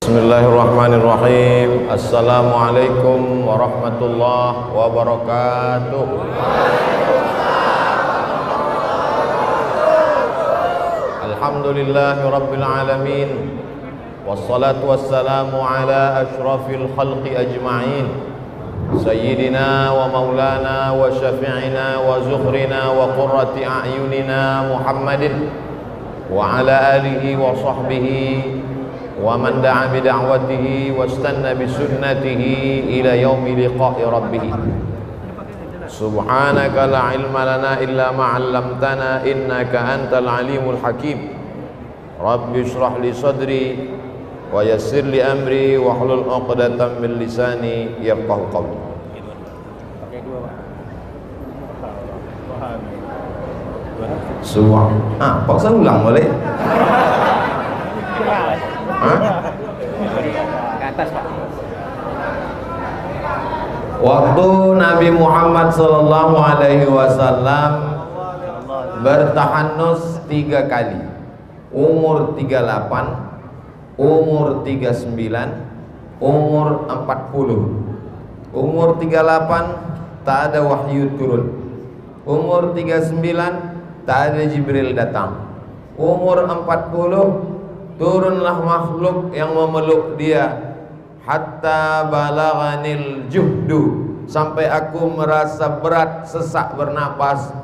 Bismillahirrahmanirrahim. Assalamualaikum warahmatullahi wabarakatuh. Alhamdulillahi rabbil alamin. Wassalatu wassalamu ala ashrafil khalqi ajma'in, sayyidina wa maulana wa syafi'ina wa zuhrina wa qurrati a'yunina Muhammadin wa ala alihi wa sahbihi wa man da'a bi da'watihi wastanna bi sunnatihi ila yaumi liqa'i rabbih. Subhanaka la ilma lana illa ma 'allamtana innaka antal alimul hakim. Rabbi shrah li sadri wa yassir li amri wa hlul 'uqdatam min lisani yafqahu qawli. Paksa ulang boleh? Ke atas, Pak. Waktu Nabi Muhammad sallallahu alaihi wasallam bertahanus 3 kali, umur 38, umur 39, umur 40. Umur 38 tak ada wahyu turun. Umur 39 tak ada Jibril datang. Umur 40 turunlah makhluk yang memeluk dia, hatta balaghanil juhdu, sampai aku merasa berat, sesak bernapas.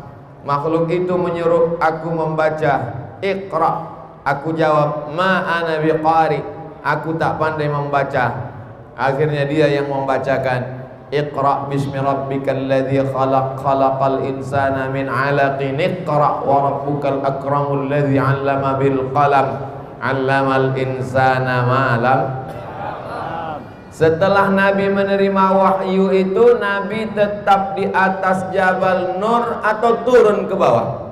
Makhluk itu menyuruh aku membaca, Iqra. Aku jawab, ma ana biqari, aku tak pandai membaca. Akhirnya dia yang membacakan, Iqra bismi rabbikal ladzi khalaq, khalaqal insana min 'alaqin, Iqra wa rabbukal akramul ladzi 'allama bil qalam, 'allamal insana ma lam. Setelah Nabi menerima wahyu itu, Nabi tetap di atas Jabal Nur atau turun ke bawah?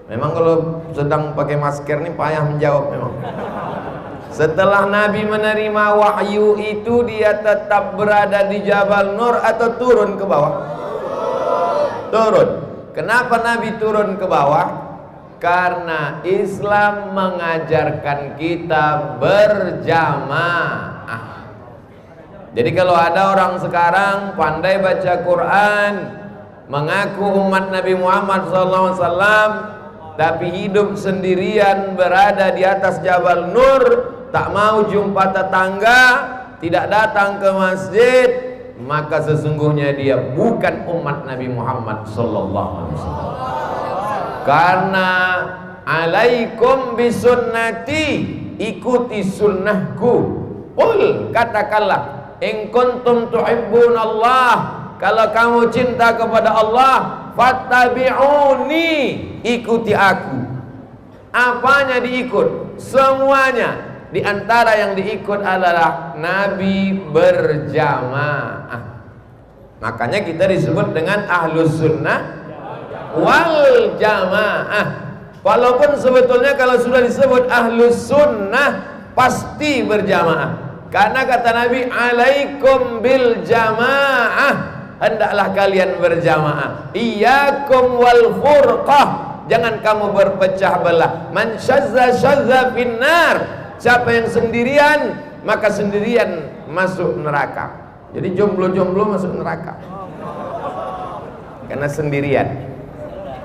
Memang kalau sedang pakai masker nih payah menjawab memang. Setelah Nabi menerima wahyu itu, dia tetap berada di Jabal Nur atau turun ke bawah? Turun. Kenapa Nabi turun ke bawah? Karena Islam mengajarkan kita berjamaah. Jadi kalau ada orang sekarang pandai baca Quran, mengaku umat Nabi Muhammad SAW, tapi hidup sendirian berada di atas Jabal Nur, tak mau jumpa tetangga, tidak datang ke masjid, maka sesungguhnya dia bukan umat Nabi Muhammad SAW. Karena alaikum bisunnati, ikuti sunnahku. Qul, katakanlah, in kuntum tuhibbunallah, kalau kamu cinta kepada Allah, fattabi'uni, ikuti aku. Apanya diikut? Semuanya. Di antara yang diikut adalah Nabi berjamaah. Makanya kita disebut dengan ahlus sunnah wal jamaah. Walaupun sebetulnya kalau sudah disebut ahlus sunnah pasti berjamaah. Karena kata Nabi, alaikum bil jamaah, hendaklah kalian berjamaah. Iyyakum wal furqah, jangan kamu berpecah belah. Man syazza syazza finnar, siapa yang sendirian maka sendirian masuk neraka. Jadi jomblo-jomblo masuk neraka karena sendirian.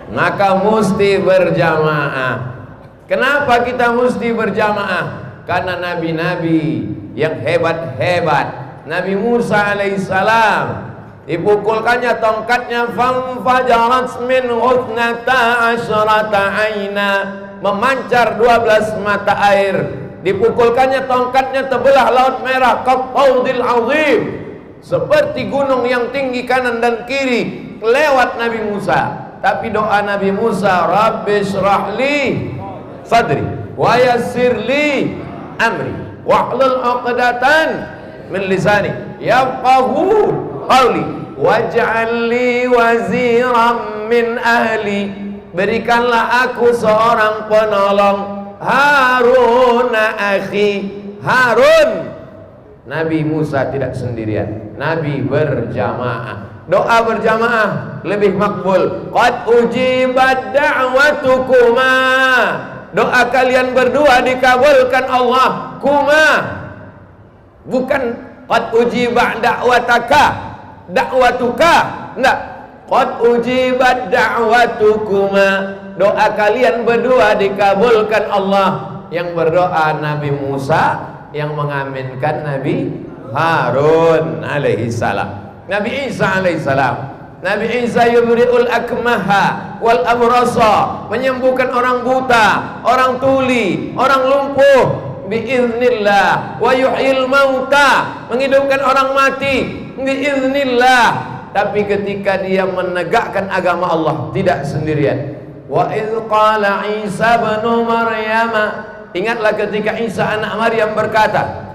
Maka mesti berjamaah. Kenapa kita mesti berjamaah? Karena nabi-nabi yang hebat-hebat, Nabi Musa alaihissalam, dipukulkannya tongkatnya, famfajarat min husnata asyrata aina, memancar 12 mata air. Dipukulkannya tongkatnya, terbelah laut merah, qattaudil azim, seperti gunung yang tinggi kanan dan kiri, lewat Nabi Musa. Tapi doa Nabi Musa, Rabbi syrahli sadri wa yassirli amri wahlul 'uqdatan min lisani yafqahu qawli waj'al li waziran min ahli, berikanlah aku seorang penolong, Harun akhi. Harun. Nabi Musa tidak sendirian, Nabi berjamaah. Doa berjamaah lebih makbul. Qad ujibat da'watukuma, doa kalian berdua dikabulkan Allah. Kuma, bukan qad ujibat da'watuka, enggak, qad ujibat da'watukuma, doa kalian berdua dikabulkan Allah. Yang berdoa Nabi Musa, yang mengaminkan Nabi Harun alaihi salam. Nabi Isa alaihi salam, Nabi Isa yubri'ul akmaha wal abrasa, menyembuhkan orang buta, orang tuli, orang lumpuh biiznillah, wa yuhyil mauta, menghidupkan orang mati biiznillah. Tapi ketika dia menegakkan agama Allah tidak sendirian. Wa idz qala Isa ibn Maryam, ingatlah ketika Isa anak Maryam berkata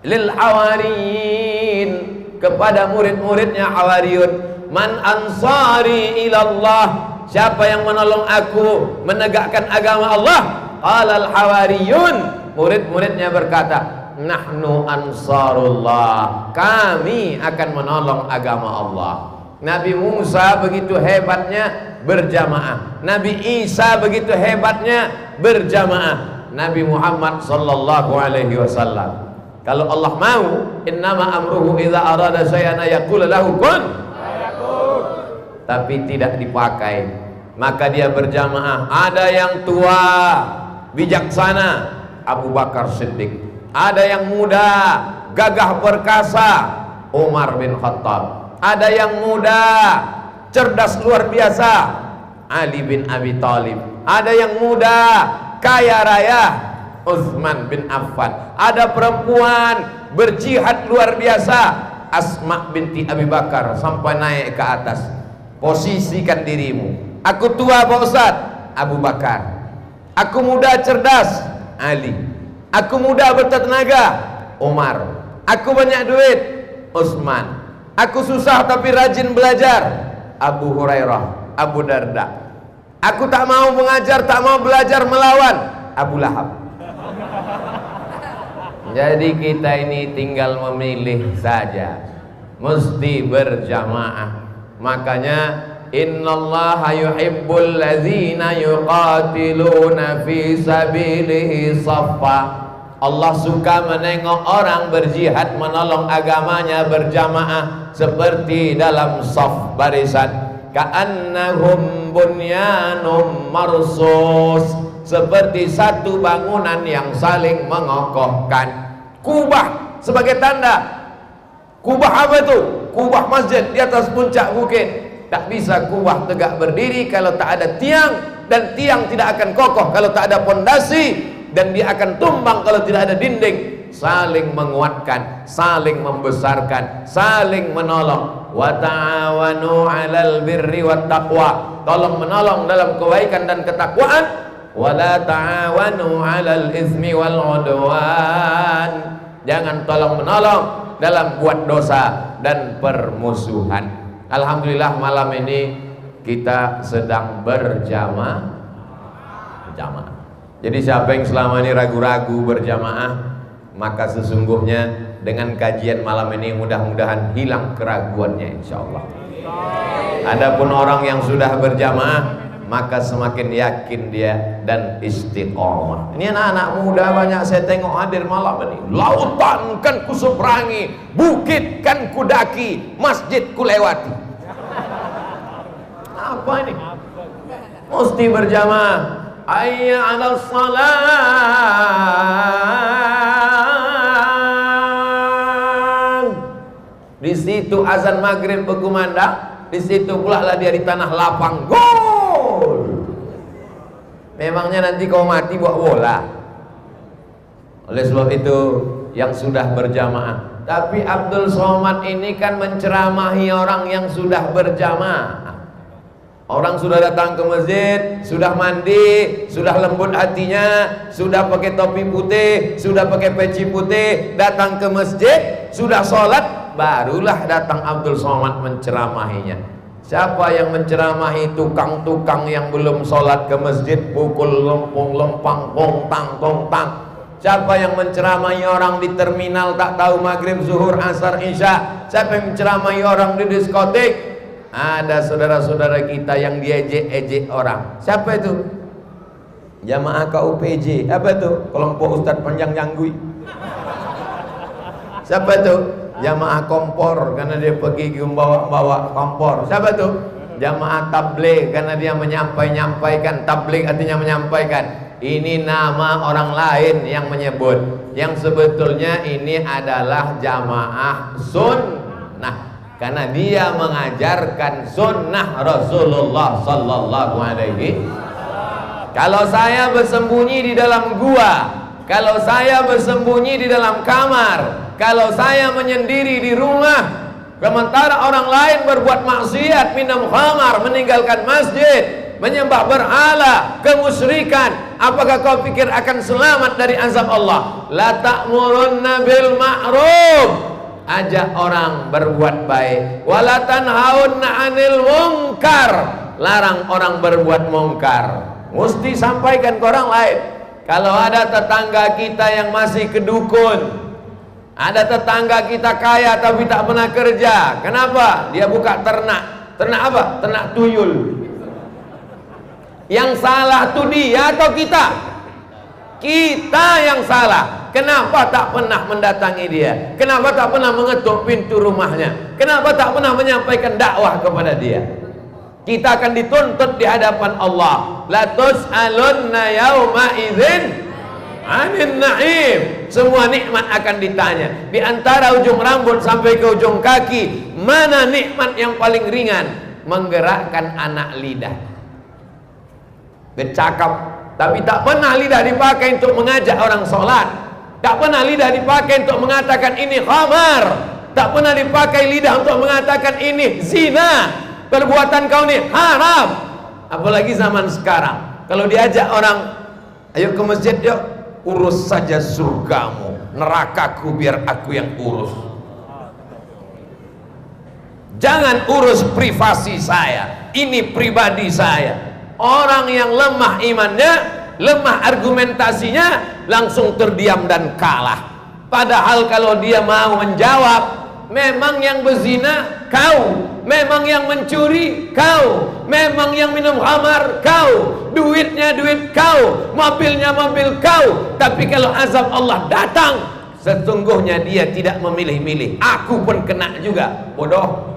lil hawariyin, kepada murid-muridnya Hawariyun, man ansari ilallah, siapa yang menolong aku menegakkan agama Allah? Qalal hawariyun, murid-muridnya berkata nahnu ansarullah, kami akan menolong agama Allah. Nabi Musa begitu hebatnya berjamaah, Nabi Isa begitu hebatnya berjamaah, Nabi Muhammad sallallahu alaihi wasallam, kalau Allah mau, innama amruhu idza arada syai'an yaqul lahu kun, tapi tidak dipakai, maka dia berjamaah. Ada yang tua bijaksana, Abu Bakar Siddiq. Ada yang muda gagah perkasa, Umar bin Khattab. Ada yang muda cerdas luar biasa, Ali bin Abi Thalib. Ada yang muda kaya raya, Utsman bin Affan. Ada perempuan berjihad luar biasa, Asma binti Abi Bakar, sampai naik ke atas. Posisikan dirimu. Aku tua Pak Ustaz, Abu Bakar. Aku muda cerdas, Ali. Aku muda bertenaga, Umar. Aku banyak duit, Utsman. Aku susah tapi rajin belajar, Abu Hurairah, Abu Darda. Aku tak mau mengajar, tak mau belajar, melawan, Abu Lahab. Jadi kita ini tinggal memilih saja, mesti berjamaah. Makanya innallaha yuhibbul ladzina yuqatiluna fi sabilihi shaffa. Allah suka menengok orang berjihad menolong agamanya berjamaah seperti dalam shaf barisan. Ka'annahum bunyanum marsus, seperti satu bangunan yang saling mengokohkan. Kubah sebagai tanda. Kubah apa itu? Kubah masjid di atas puncak bukit. Tak bisa kubah tegak berdiri kalau tak ada tiang, dan tiang tidak akan kokoh kalau tak ada pondasi, dan dia akan tumbang kalau tidak ada dinding. Saling menguatkan, saling membesarkan, saling menolong. Wa ta'awanu 'alal birri wat taqwa, tolong menolong dalam kebaikan dan ketakwaan. Wa la ta'awanu 'alal itsmi wal 'udwan, jangan tolong menolong dalam buat dosa dan permusuhan. Alhamdulillah malam ini kita sedang berjamaah. Jadi siapa yang selama ini ragu-ragu berjamaah, maka sesungguhnya dengan kajian malam ini mudah-mudahan hilang keraguannya insyaallah. Adapun orang yang sudah berjamaah, maka semakin yakin dia dan istiqomah. Ini anak-anak muda banyak saya tengok hadir malam ini. Lautan kan ku seberangi, bukit kan ku daki, masjid ku lewati. Apa ini? Mesti berjamaah. Hayya 'alas salat. Di situ azan maghrib berkumandang, di situ pula lah dia di tanah lapang. Gol. Memangnya nanti kau mati buat bola. Oleh sebab itu yang sudah berjamaah. Tapi Abdul Somad ini kan menceramahi orang yang sudah berjamaah. Orang sudah datang ke masjid, sudah mandi, sudah lembut hatinya, sudah pakai topi putih, sudah pakai peci putih, datang ke masjid, sudah sholat, barulah datang Abdul Somad menceramahinya. Siapa yang menceramahi tukang-tukang yang belum sholat ke masjid, pukul lempung lempang pong tang tong tang? Siapa yang menceramahi orang di terminal tak tahu maghrib, zuhur, asar, isya? Siapa yang menceramahi orang di diskotik? Ada saudara-saudara kita yang diejek-ejek orang. Siapa itu? Jamaah KUPJ. Apa tuh? Kelompok Ustadz Panjang Janggui. Siapa tuh? Jamaah kompor, karena dia pergi membawa kompor. Siapa tuh? Jamaah tabligh, karena dia menyampaikan. Tabligh artinya menyampaikan. Ini nama orang lain yang menyebut. Yang sebetulnya ini adalah jamaah sunnah, karena dia mengajarkan sunnah Rasulullah sallallahu alaihi. Kalau saya bersembunyi di dalam gua, kalau saya bersembunyi di dalam kamar, kalau saya menyendiri di rumah, sementara orang lain berbuat maksiat, minum khamar, meninggalkan masjid, menyembah berhala, kemusyrikan, apakah kau pikir akan selamat dari azab Allah? La ta'murunna bil ma'ruf, ajak orang berbuat baik, wala tanhaunna 'anil munkar, larang orang berbuat mungkar. Mesti sampaikan ke orang lain. Kalau ada tetangga kita yang masih kedukun, ada tetangga kita kaya tapi tak pernah kerja, kenapa? Dia buka ternak. Ternak apa? Ternak tuyul. Yang salah tuh dia atau kita? Kita yang salah. Kenapa tak pernah mendatangi dia? Kenapa tak pernah mengetuk pintu rumahnya? Kenapa tak pernah menyampaikan dakwah kepada dia? Kita akan dituntut di hadapan Allah. La tus'alunna yauma idzin 'anil na'im. Semua nikmat akan ditanya. Di antara ujung rambut sampai ke ujung kaki, mana nikmat yang paling ringan? Menggerakkan anak lidah. Bercakap, tapi tak pernah lidah dipakai untuk mengajak orang sholat. Tak pernah lidah dipakai untuk mengatakan ini khamar. Tak pernah dipakai lidah untuk mengatakan ini zina. Perbuatan kau ini haram. Apalagi zaman sekarang, kalau diajak orang, ayo ke masjid yuk, urus saja surgamu, nerakaku biar aku yang urus. Jangan urus privasi saya, ini pribadi saya. Orang yang lemah imannya, lemah argumentasinya, langsung terdiam dan kalah. Padahal kalau dia mau menjawab, memang yang berzina kau, memang yang mencuri kau, memang yang minum khamar kau, duitnya duit kau, mobilnya mobil kau. Tapi kalau azab Allah datang, sesungguhnya dia tidak memilih-milih. Aku pun kena juga, bodoh.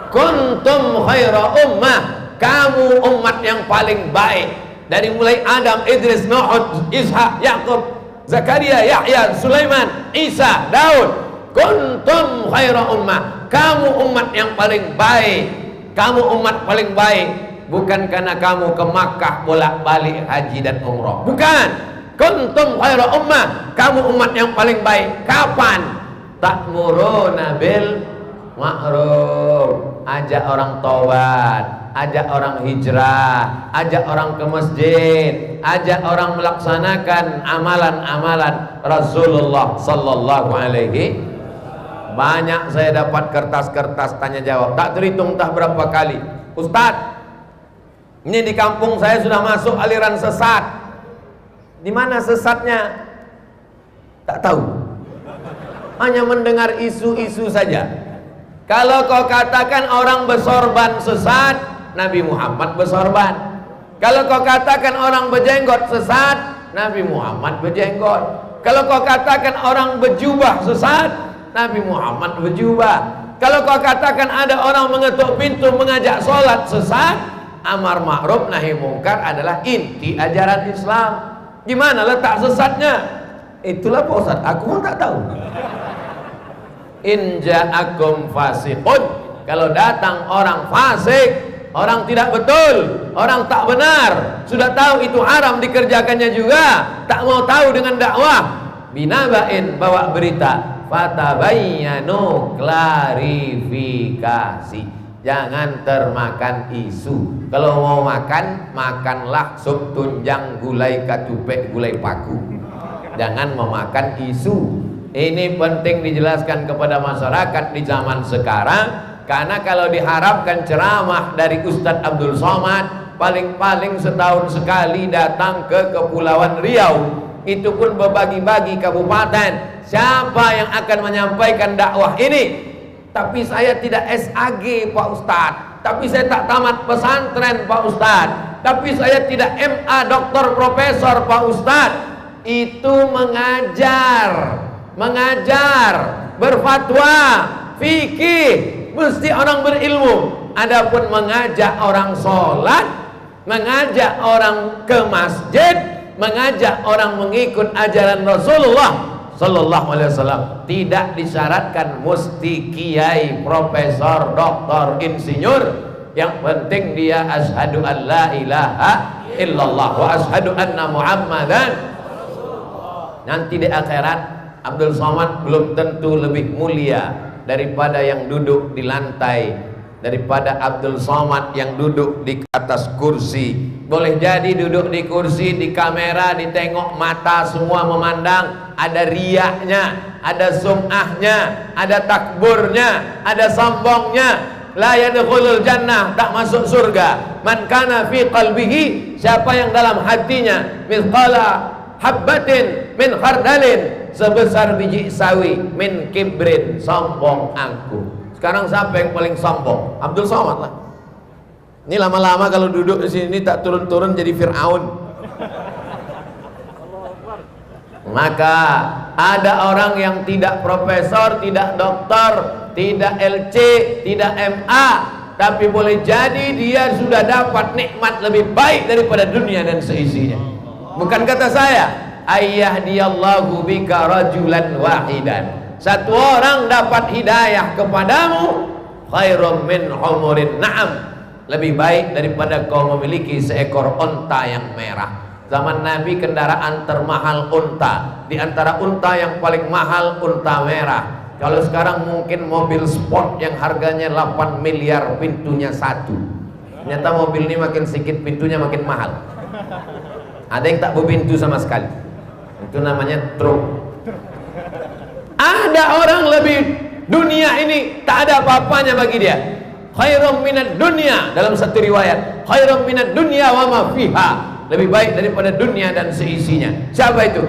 Kuntum khaira ummah, kamu umat yang paling baik. Dari mulai Adam, Idris, Nuh, Ishak, Yakub, Zakaria, Yahya, Sulaiman, Isa, Daud. Kuntum khaira ummah, kamu umat yang paling baik. Kamu umat paling baik bukan karena kamu ke Makkah bolak-balik haji dan umrah, bukan. Kuntum khaira ummah, kamu umat yang paling baik. Kapan? Ta'muruna bil ma'ruf, ajak orang taubat, ajak orang hijrah, ajak orang ke masjid, ajak orang melaksanakan amalan-amalan Rasulullah sallallahu alaihi. Banyak saya dapat kertas-kertas tanya jawab, tak terhitung entah berapa kali. Ustadz, ini di kampung saya sudah masuk aliran sesat. Di mana sesatnya? Tak tahu. Hanya mendengar isu-isu saja. Kalau kau katakan orang bersorban sesat, Nabi Muhammad bersorban. Kalau kau katakan orang berjenggot sesat, Nabi Muhammad berjenggot. Kalau kau katakan orang berjubah sesat, Nabi Muhammad berjubah. Kalau kau katakan ada orang mengetuk pintu mengajak sholat sesat, amar ma'ruf nahi mungkar adalah inti ajaran Islam. Gimana letak sesatnya? Itulah Pak Ustaz, aku pun tak tahu. In ja'akum fasiqun, kalau datang orang fasik, orang tidak betul, orang tak benar, sudah tahu itu haram dikerjakannya juga, tak mau tahu dengan dakwah, binabain, bawa berita, fatabayyanu, klarifikasi, jangan termakan isu. Kalau mau makan, makanlah sup tunjang, gulai kacupek, gulai paku, jangan memakan isu. Ini penting dijelaskan kepada masyarakat di zaman sekarang, karena kalau diharapkan ceramah dari Ustadz Abdul Somad, paling-paling setahun sekali datang ke Kepulauan Riau, itu pun berbagi-bagi kabupaten. Siapa yang akan menyampaikan dakwah ini? Tapi saya tidak SAG Pak Ustadz, tapi saya tak tamat pesantren Pak Ustadz, tapi saya tidak MA, doktor, profesor, Pak Ustadz. Itu mengajar, berfatwa, fikih, mesti orang berilmu. Adapun mengajak orang sholat, mengajak orang ke masjid, mengajak orang mengikut ajaran Rasulullah Sallallahu Alaihi Wasallam, tidak disyaratkan mesti kiai, profesor, doktor, insinyur. Yang penting dia asyhadu an la ilaha illallah wa asyhadu anna Muhammadan. Nanti di akhirat Abdul Somad belum tentu lebih mulia daripada yang duduk di lantai, daripada Abdul Somad yang duduk di atas kursi. Boleh jadi duduk di kursi, di kamera, ditengok mata semua memandang, ada riyaknya, ada sum'ahnya, ada takburnya, ada sombongnya. La yadkhulul jannah, tak masuk surga. Man kana fi qalbihi, siapa yang dalam hatinya mithqala habbatin min khardalin, sebesar biji sawi, min kibrin, sombong aku. Sekarang siapa yang paling sombong? Abdul Somad lah. Ini lama-lama kalau duduk di sini tak turun-turun jadi Fir'aun. Maka ada orang yang tidak profesor, tidak doktor, tidak LC, tidak MA, tapi boleh jadi dia sudah dapat nikmat lebih baik daripada dunia dan seisinya. Bukan kata saya, ayyahdiyallahu bika rajulan wahidan, satu orang dapat hidayah kepadamu, khairum min humurin na'am, lebih baik daripada kau memiliki seekor unta yang merah. Zaman Nabi kendaraan termahal unta, di antara unta yang paling mahal unta merah. Kalau sekarang mungkin mobil sport yang harganya 8 miliar pintunya satu. Ternyata mobil ini makin sedikit pintunya makin mahal. Ada yang tak berpintu sama sekali. Itu namanya truk. Ada orang lebih, dunia ini tak ada apa-apanya bagi dia. Khairum minad dunya, dalam satu riwayat, khairum minad dunya wa ma fiha, lebih baik daripada dunia dan seisinya. Siapa itu?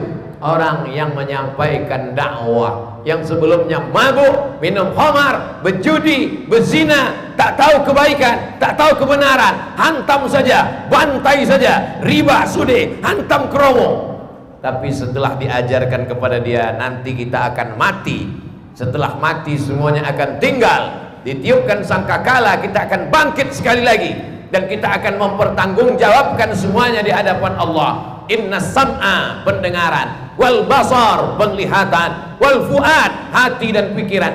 Orang yang menyampaikan dakwah, yang sebelumnya mabuk, minum khamar, berjudi, berzina, tak tahu kebaikan, tak tahu kebenaran, hantam saja, bantai saja, riba, sudi, hantam kromo. Tapi setelah diajarkan kepada dia, nanti kita akan mati, setelah mati semuanya akan tinggal, ditiupkan sangkakala, kita akan bangkit sekali lagi, dan kita akan mempertanggungjawabkan semuanya di hadapan Allah. Inna sam'a, pendengaran, wal basar, penglihatan, wal fuad, hati dan pikiran,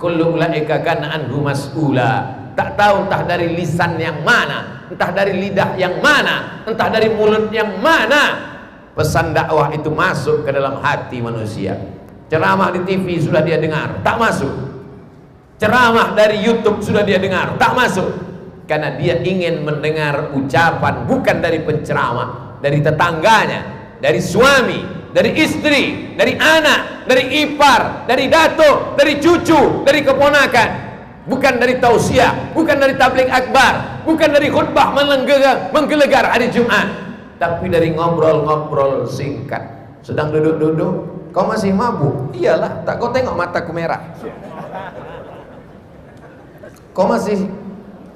kullu ulaika kana anhu mas'ula. Tak tahu entah dari lisan yang mana, entah dari lidah yang mana, entah dari mulut yang mana, pesan dakwah itu masuk ke dalam hati manusia. Ceramah di TV sudah dia dengar, tak masuk. Ceramah dari YouTube sudah dia dengar, tak masuk. Karena dia ingin mendengar ucapan bukan dari penceramah, dari tetangganya, dari suami, dari istri, dari anak, dari ipar, dari datuk, dari cucu, dari keponakan. Bukan dari tausiah, bukan dari tabligh akbar, bukan dari khutbah menggelegar hari Jumat, tapi dari ngobrol-ngobrol singkat. Sedang duduk-duduk, kau masih mabuk? Iyalah, tak kau tengok mataku merah. Kau masih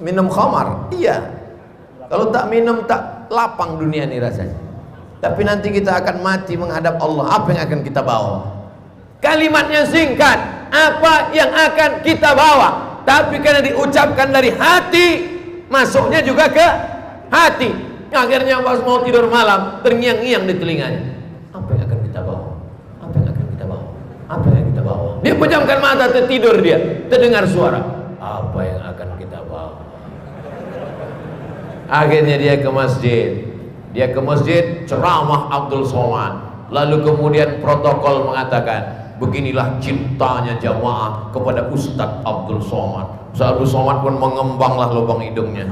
minum khamar? Iya. Kalau tak minum tak lapang dunia ini rasanya. Tapi nanti kita akan mati menghadap Allah. Apa yang akan kita bawa? Kalimatnya singkat. Apa yang akan kita bawa? Tapi karena diucapkan dari hati, masuknya juga ke hati. Akhirnya pas mau tidur malam, terngiang-ngiang di telinganya. Apa yang akan kita bawa? Apa yang akan kita bawa? Apa yang kita bawa? Dia pejamkan mata, tertidur dia, terdengar suara. Apa yang akan kita bawa? Akhirnya dia ke masjid. Dia ke masjid, ceramah Abdul Somad. Lalu kemudian protokol mengatakan, beginilah cintanya jamaah kepada Ustadz Abdul Somad. Ustadz Abdul Somad pun mengembanglah lubang hidungnya,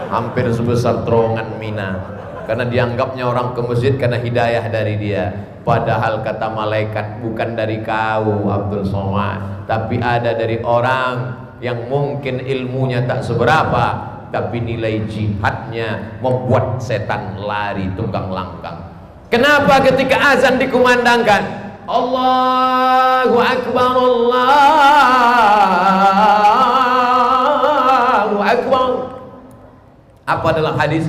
hampir sebesar terowongan Mina. Karena dianggapnya orang ke masjid karena hidayah dari dia. Padahal kata malaikat, bukan dari kau Abdul Somad, tapi ada dari orang yang mungkin ilmunya tak seberapa, tapi nilai jihadnya membuat setan lari tunggang langgang. Kenapa ketika azan dikumandangkan, Allahu Akbar, Allahu Akbar, apa dalam hadis?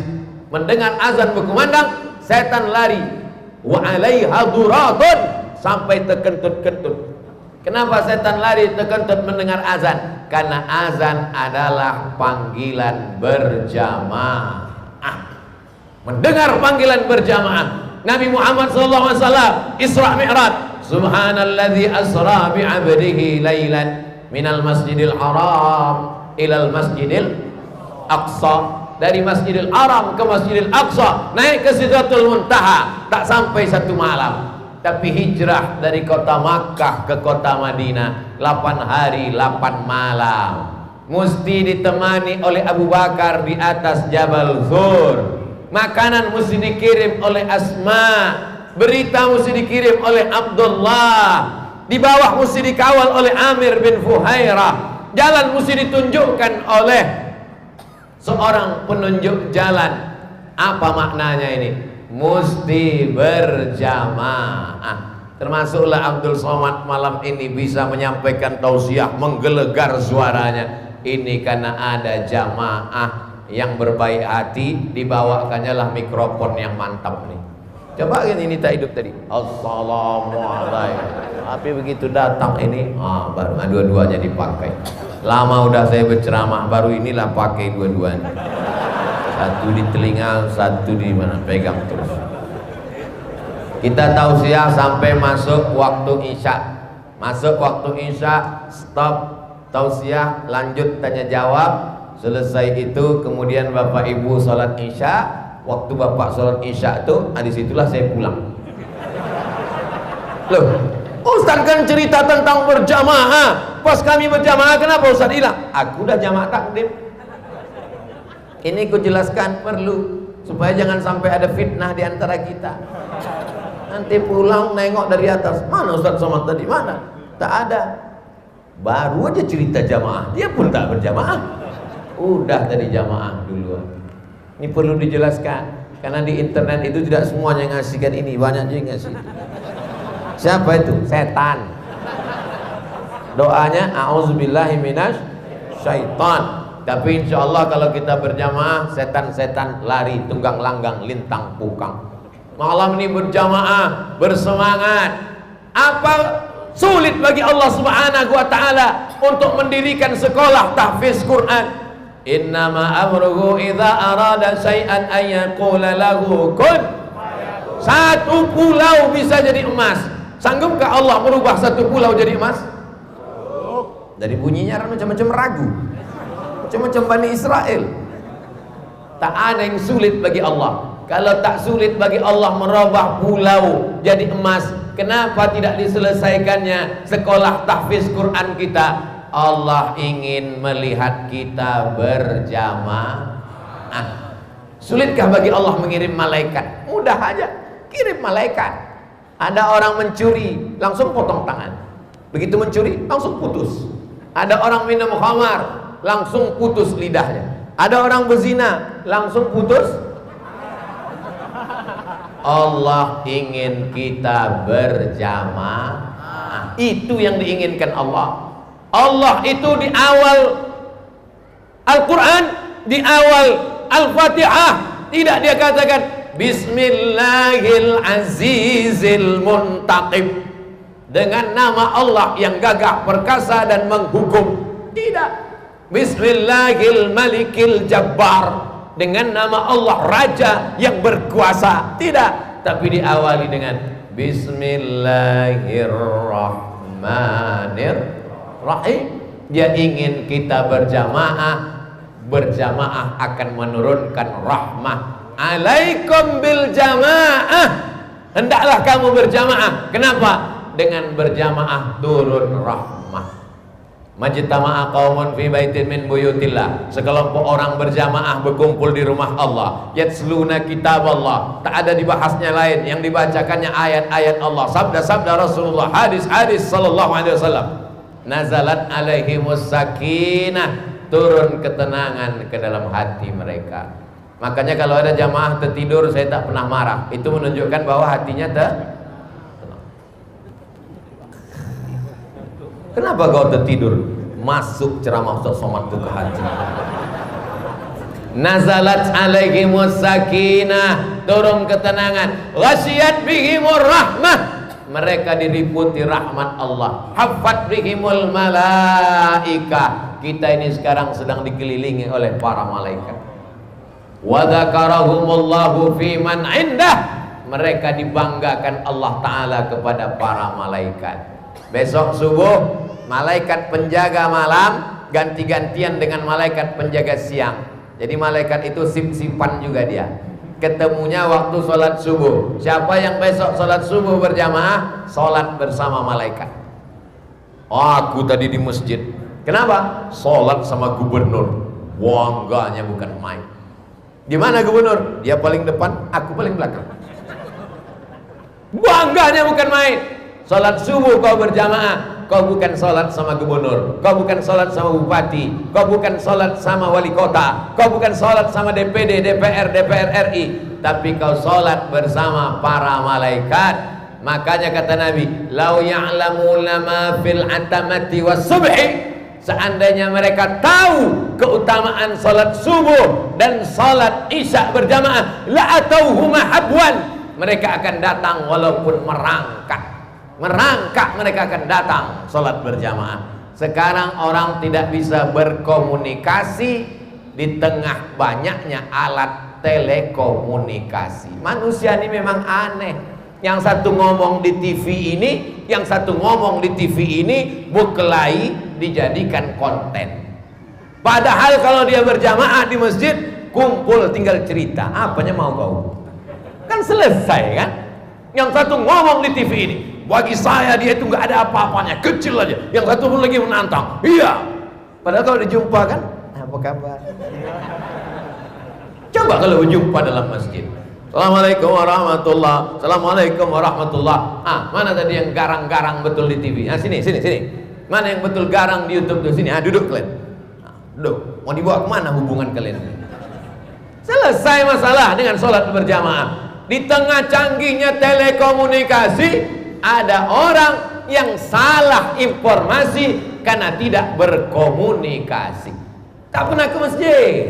Mendengar azan berkumandang, setan lari. Wa alaiha duratun, sampai terkentut-kentut. Kenapa setan lari terkentut mendengar azan? Karena azan adalah panggilan berjamaah. Mendengar panggilan berjamaah. Nabi Muhammad SAW Isra Mi'raj. Subhanalladzi asra bi'abdihi lailan minal masjidil haram ilal masjidil aqsa. Dari Masjidil Haram ke Masjidil Aqsa, naik ke Sidratul Muntaha, tak sampai 1 malam. Tapi hijrah dari kota Makkah ke kota Madinah 8 hari 8 malam. Mesti ditemani oleh Abu Bakar di atas Jabal Zur. Makanan mesti dikirim oleh Asma, berita mesti dikirim oleh Abdullah, di bawah mesti dikawal oleh Amir bin Fuhairah, jalan mesti ditunjukkan oleh seorang penunjuk jalan. Apa maknanya ini? Mesti berjamaah. Termasuklah Abdul Somad malam ini bisa menyampaikan tausiah, menggelegar suaranya. Ini karena ada jamaah yang berbaik hati, dibawakannya lah mikrofon yang mantap nih. Coba kan ini tak hidup tadi. Assalamualaikum. Tapi begitu datang ini, baru dua-duanya dipakai. Lama udah saya berceramah, baru inilah pakai dua-duanya. Satu di telinga, satu di mana, pegang terus. Kita tausiah sampai masuk waktu isya. Masuk waktu isya, stop tausiah, lanjut tanya jawab. Selesai itu kemudian Bapak Ibu sholat isya. Waktu Bapak sholat isya itu, disitulah saya pulang. Loh, Ustaz kan cerita tentang berjamaah. Pas kami berjamaah, kenapa Ustaz hilang? Aku udah jamaah takdim. Ini ku jelaskan perlu supaya jangan sampai ada fitnah di antara kita. Nanti pulang nengok dari atas, mana Ustaz Somad tadi, mana? Tak ada. Baru aja cerita jamaah, dia pun tak berjamaah. Udah tadi jamaah duluan. Ini perlu dijelaskan karena di internet itu tidak semuanya ngasihkan ini, banyak juga yang ngasih. Siapa itu? Setan. Doanya a'udzubillahi minasy syaitan. Tapi insya Allah kalau kita berjamaah, setan-setan lari tunggang langgang lintang pukang. Malam ini berjamaah, bersemangat. Apa sulit bagi Allah Subhanahu wa taala untuk mendirikan sekolah tahfiz Quran? Innama amruhu idza arada syai'an an yaqula lahu kun. Satu pulau bisa jadi emas. Sanggupkah Allah merubah satu pulau jadi emas? Dari bunyinya macam-macam ragu, macam-macam Bani Israel. Tak ada yang sulit bagi Allah. Kalau tak sulit bagi Allah merubah pulau jadi emas, kenapa tidak diselesaikannya sekolah tahfiz Quran kita? Allah ingin melihat kita berjamaah. Sulitkah bagi Allah mengirim malaikat? Mudah aja, kirim malaikat. Ada orang mencuri, langsung potong tangan. Begitu mencuri, langsung putus. Ada orang minum khamar, langsung putus lidahnya. Ada orang berzina, langsung putus. Allah ingin kita berjamaah. Itu yang diinginkan Allah. Allah itu di awal Al-Quran, di awal Al-Fatihah, tidak dia katakan Bismillahirrahmanirrahim muntaqim, dengan nama Allah yang gagah perkasa dan menghukum. Tidak. Bismillahirrahmanirrahim, dengan nama Allah Raja yang berkuasa. Tidak. Tapi diawali dengan Bismillahirrahmanirrahim. Dia ingin kita berjamaah. Berjamaah akan menurunkan rahmah. Alaikum bil jamaah. Hendaklah kamu berjamaah. Kenapa? Dengan berjamaah turun rahmah. Majtama'a qaumun fi baitin min buyutillah. Sekelompok orang berjamaah berkumpul di rumah Allah. Yatsluna kitab Allah. Tak ada dibahasnya lain, yang dibacakannya ayat-ayat Allah, sabda-sabda Rasulullah, hadis-hadis sallallahu alaihi wasallam. Nazalat alaihimus sakinah, turun ketenangan ke dalam hati mereka. Makanya kalau ada jamaah tertidur, saya tak pernah marah. Itu menunjukkan bahwa hatinya tenang. Kenapa kau tertidur? Masuk ceramah Ustaz Somad itu ke hati. nazalat alaihimus sakinah, turun ketenangan, ghasyiyat bihimur rahmah, mereka diliputi rahmat Allah, haffat bihimul malaikah, kita ini sekarang sedang dikelilingi oleh para malaikat, wa dzakarahumullahu fi man indah, mereka dibanggakan Allah Ta'ala kepada para malaikat. Besok subuh malaikat penjaga malam ganti-gantian dengan malaikat penjaga siang. Jadi malaikat itu sip-sipan juga dia. Ketemunya waktu sholat subuh. Siapa yang besok sholat subuh berjamaah, sholat bersama malaikat. Aku tadi di masjid. Kenapa? Sholat sama gubernur. Bangganya bukan main. Gimana gubernur? Dia paling depan, aku paling belakang. Bangganya bukan main. Sholat subuh kau berjamaah, kau bukan sholat sama gubernur, kau bukan sholat sama bupati, kau bukan sholat sama wali kota, kau bukan sholat sama DPD, DPR, DPR RI, tapi kau sholat bersama para malaikat. Makanya kata Nabi, lau ya'lamuna ma fil atamati was subhi, seandainya mereka tahu keutamaan sholat subuh dan sholat isya berjamaah, la atauhuma habwan, mereka akan datang walaupun merangkak mereka akan datang sholat berjamaah. Sekarang orang tidak bisa berkomunikasi di tengah banyaknya alat telekomunikasi. Manusia ini memang aneh. Yang satu ngomong di TV ini, yang satu ngomong di TV ini, berkelahi dijadikan konten. Padahal kalau dia berjamaah di masjid, kumpul tinggal cerita. Apanya mau kau? Kan selesai kan? Yang satu ngomong di TV ini, bagi saya dia itu nggak ada apa-apanya, kecil aja. Yang satu pun lagi menantang, iya. Padahal kalau dijumpa kan, apa kabar? Coba kalau berjumpa dalam masjid, assalamualaikum warahmatullah, assalamualaikum warahmatullah. Mana tadi yang garang-garang betul di TV? Sini. Mana yang betul garang di YouTube tuh? Sini. Duduk kalian. Duduk. Mau dibawa kemana hubungan kalian? Selesai masalah dengan sholat berjamaah. Di tengah canggihnya telekomunikasi, ada orang yang salah informasi karena tidak berkomunikasi. Tak pernah ke masjid.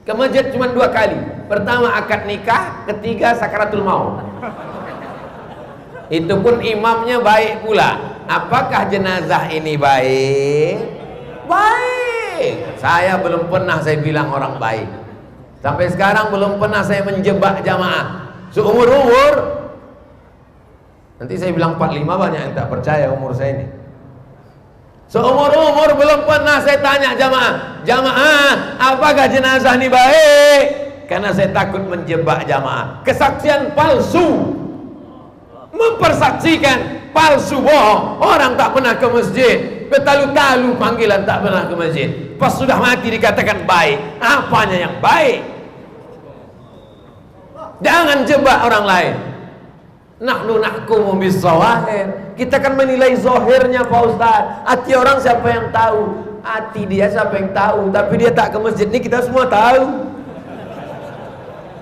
Ke masjid cuma 2 kali. Pertama akad nikah, ketiga sakaratul maut. Itu pun imamnya baik pula. Apakah jenazah ini baik? Baik. Saya belum pernah saya bilang orang baik. Sampai sekarang belum pernah saya menjebak jamaah. Seumur-umur. Nanti saya bilang 45, banyak yang tak percaya umur saya ini. Seumur-umur belum pernah saya tanya jamaah, apakah jenazah ini baik? Karena saya takut menjebak jamaah. Kesaksian palsu, mempersaksikan palsu, bohong. Orang tak pernah ke masjid, bertalu-talu panggilan tak pernah ke masjid. Pas sudah mati dikatakan baik. Apanya yang baik? Jangan jebak orang lain. Nahnu nahkumu bis-zawahir. Kita kan menilai zahirnya Pak Ustaz. Hati orang siapa yang tahu? Hati dia siapa yang tahu? Tapi dia tak ke masjid ini kita semua tahu.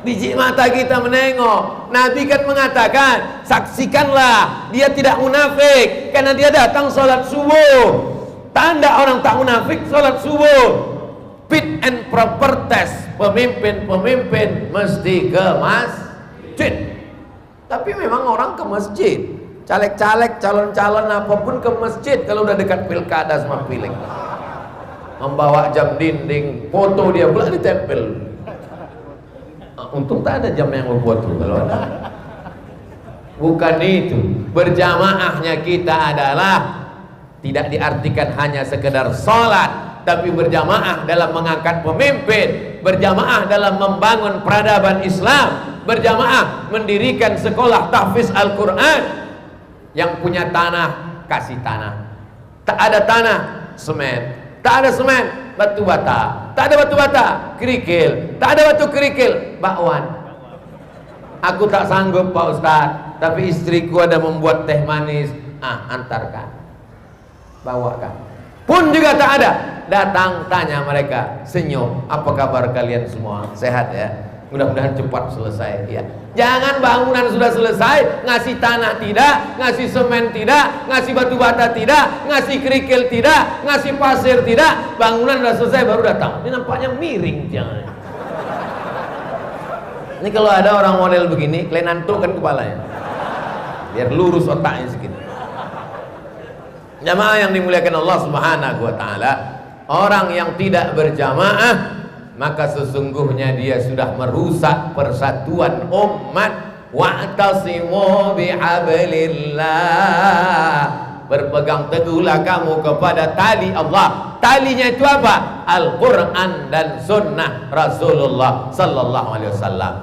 Biji mata kita menengok. Nabi kan mengatakan, saksikanlah dia tidak munafik karena dia datang sholat subuh. Tanda orang tak munafik sholat subuh. Fit and proper test. Pemimpin-pemimpin mesti ke masjid. Tapi memang orang ke masjid, caleg-caleg, calon-calon apapun ke masjid kalau udah dekat pilkada sama pileg. Membawa jam dinding, foto dia pula ditempel. Untung tak ada jam yang berfoto kalau ada. Bukan itu. Berjamaahnya kita adalah tidak diartikan hanya sekedar sholat, tapi berjamaah dalam mengangkat pemimpin, berjamaah dalam membangun peradaban Islam, berjamaah mendirikan sekolah tahfiz Al-Quran. Yang punya tanah, kasih tanah. Tak ada tanah, semen. Tak ada semen, batu bata. Tak ada batu bata, kerikil. Tak ada batu kerikil, bakwan. Aku tak sanggup Pak Ustaz, tapi istriku ada membuat teh manis. Antarkan, bawakan. Pun juga tak ada. Datang tanya mereka, senyum, apa kabar kalian semua? Sehat ya? Mudah-mudahan cepat selesai ya. Jangan bangunan sudah selesai, ngasih tanah tidak, ngasih semen tidak, ngasih batu bata tidak, ngasih kerikil tidak, ngasih pasir tidak. Bangunan sudah selesai baru datang. Ini nampaknya miring jangan. Ini kalau ada orang model begini, kalian nantukkan kepalanya, biar lurus otaknya sedikit. Jamaah yang dimuliakan Allah Subhanahu wa Ta'ala, orang yang tidak berjamaah maka sesungguhnya dia sudah merusak persatuan umat. Wa'tasimu bihablillah, berpegang teguhlah kamu kepada tali Allah. Talinya itu apa? Al-Quran dan Sunnah Rasulullah Sallallahu Alaihi Wasallam.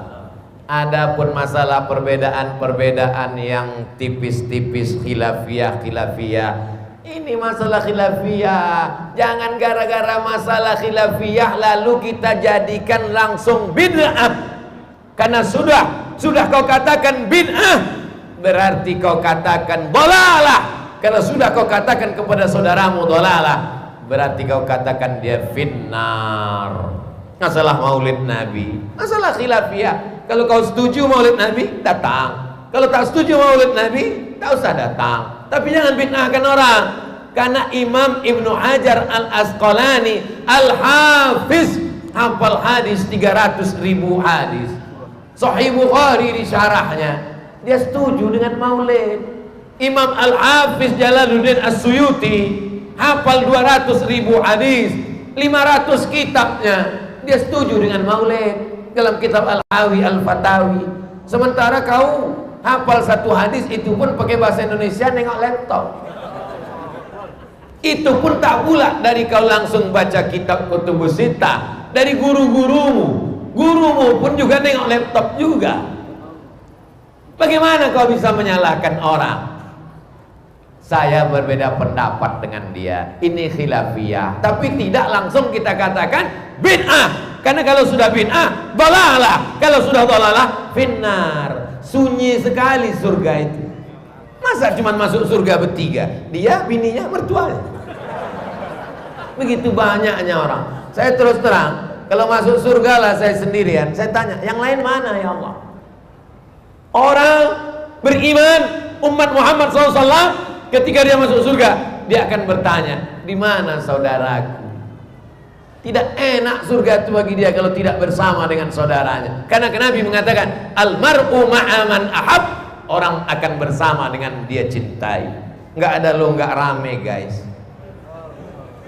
Adapun masalah perbedaan-perbedaan yang tipis-tipis, khilafiyah, ini masalah khilafiyah. Jangan gara-gara masalah khilafiyah lalu kita jadikan langsung bid'ah. Karena sudah kau katakan bid'ah, berarti kau katakan dolalah. Kalau sudah kau katakan kepada saudaramu dolalah, berarti kau katakan dia finnar. Masalah maulid Nabi, masalah khilafiyah. Kalau kau setuju maulid Nabi, datang. Kalau tak setuju maulid Nabi, tak usah datang. Tapi jangan bid'ahkan orang. Karena Imam Ibnu Hajar Al-Asqalani Al-Hafiz, hafal hadis 300.000 hadis. Sahih Bukhari di syarahnya, dia setuju dengan maulid. Imam Al-Hafiz Jalaluddin As-Suyuti hafal 200.000 hadis, 500 kitabnya, dia setuju dengan maulid dalam kitab Al-Hawi Al-Fatawi. Sementara kau hafal satu hadis itu pun pakai bahasa Indonesia, nengok laptop. Itu pun tak pula dari kau langsung baca kitab Kutubus Sittah, dari guru-gurumu. Gurumu pun juga nengok laptop juga. Bagaimana kau bisa menyalahkan orang? Saya berbeda pendapat dengan dia, ini khilafiyah, tapi tidak langsung kita katakan bid'ah. Karena kalau sudah bid'ah, dolalah. Kalau sudah dolalah, finnar. Sunyi sekali surga itu. Masa cuma masuk surga bertiga? Dia, bininya, mertuanya. Begitu banyaknya orang. Saya terus terang, kalau masuk surga lah saya sendirian. Saya tanya, yang lain mana ya Allah? Orang beriman, umat Muhammad SAW, ketika dia masuk surga, dia akan bertanya, di mana saudaraku? Tidak enak surga itu bagi dia kalau tidak bersama dengan saudaranya. Karena Nabi mengatakan, almar'u ma'aman ahab, orang akan bersama dengan dia cintai. Nggak ada lo, nggak rame guys.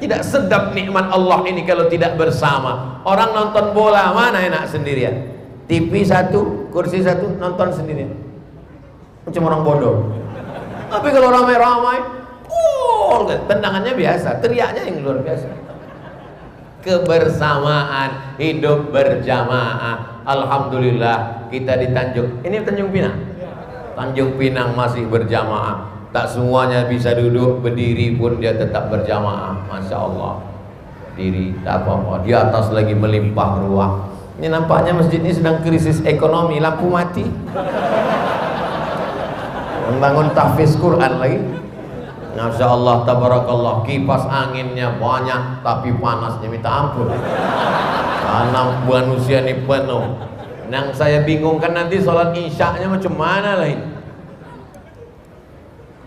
Tidak sedap nikmat Allah ini kalau tidak bersama. Orang nonton bola mana enak sendirian? TV satu, kursi satu, nonton sendirian. Macam orang bodoh. Tapi kalau ramai-ramai, tendangannya biasa, teriaknya yang luar biasa. Kebersamaan, hidup berjamaah. Alhamdulillah kita di Tanjung. Ini Tanjung Pinang. Tanjung Pinang masih berjamaah. Tak semuanya bisa duduk, berdiri pun dia tetap berjamaah. Masya Allah, diri tak apa-apa. Di atas lagi melimpah ruah. Ini nampaknya masjid ini sedang krisis ekonomi, lampu mati. Membangun tahfiz Quran lagi. Masya Allah, tabarakallah, kipas anginnya banyak tapi panasnya minta ampun. Karena manusia ini penuh. Yang saya bingungkan nanti sholat isyaknya macam mana lah ini.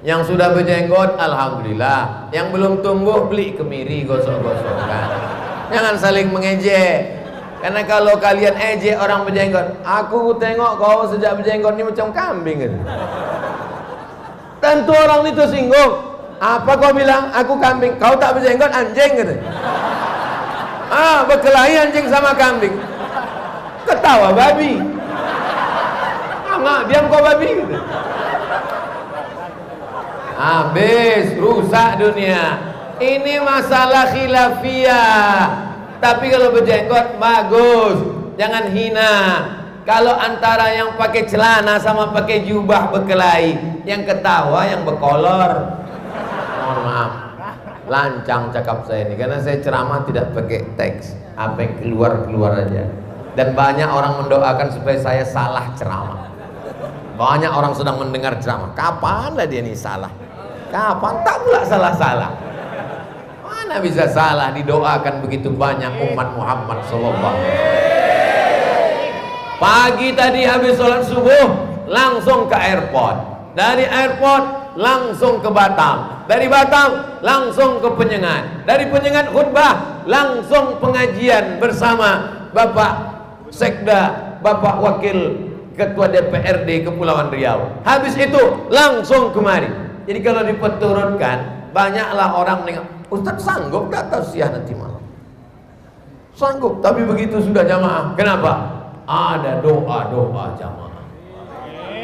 Yang sudah berjenggot, alhamdulillah. Yang belum tumbuh, beli kemiri, gosok-gosokkan. Jangan saling mengejek. Karena kalau kalian ejek orang berjenggot, aku tengok kau sejak berjenggot ini macam kambing gitu. Tentu orang itu singgung. Apa kau bilang? Aku kambing. Kau tak berjenggot, anjing gitu. Berkelahi anjing sama kambing. Ketawa babi. Nggak, diam kau babi gitu. Habis, rusak dunia. Ini masalah khilafiyah. Tapi kalau berjenggot bagus, jangan hina. Kalau antara yang pakai celana sama pakai jubah berkelahi, yang ketawa yang berkolor. Mohon maaf, lancang cakap saya ini karena saya ceramah tidak pakai teks, apa yang keluar aja. Dan banyak orang mendoakan supaya saya salah ceramah. Banyak orang sedang mendengar ceramah. Kapan lah dia ini salah? Kapan? Tak pula salah-salah. Mana bisa salah, didoakan begitu banyak umat Muhammad sallallahu alaihi wasallam. Pagi tadi habis sholat subuh langsung ke airport. Dari airport langsung ke Batam. Dari Batam langsung ke Penyengat. Dari Penyengat khutbah langsung pengajian bersama Bapak Sekda Bapak Wakil Ketua DPRD Kepulauan Riau. Habis itu langsung kemari. Jadi kalau dipeturutkan, banyaklah orang menengok, Ustaz sanggup tak tausiah nanti malam? Sanggup, tapi begitu sudah jamaah, kenapa? Ada doa-doa jamaah.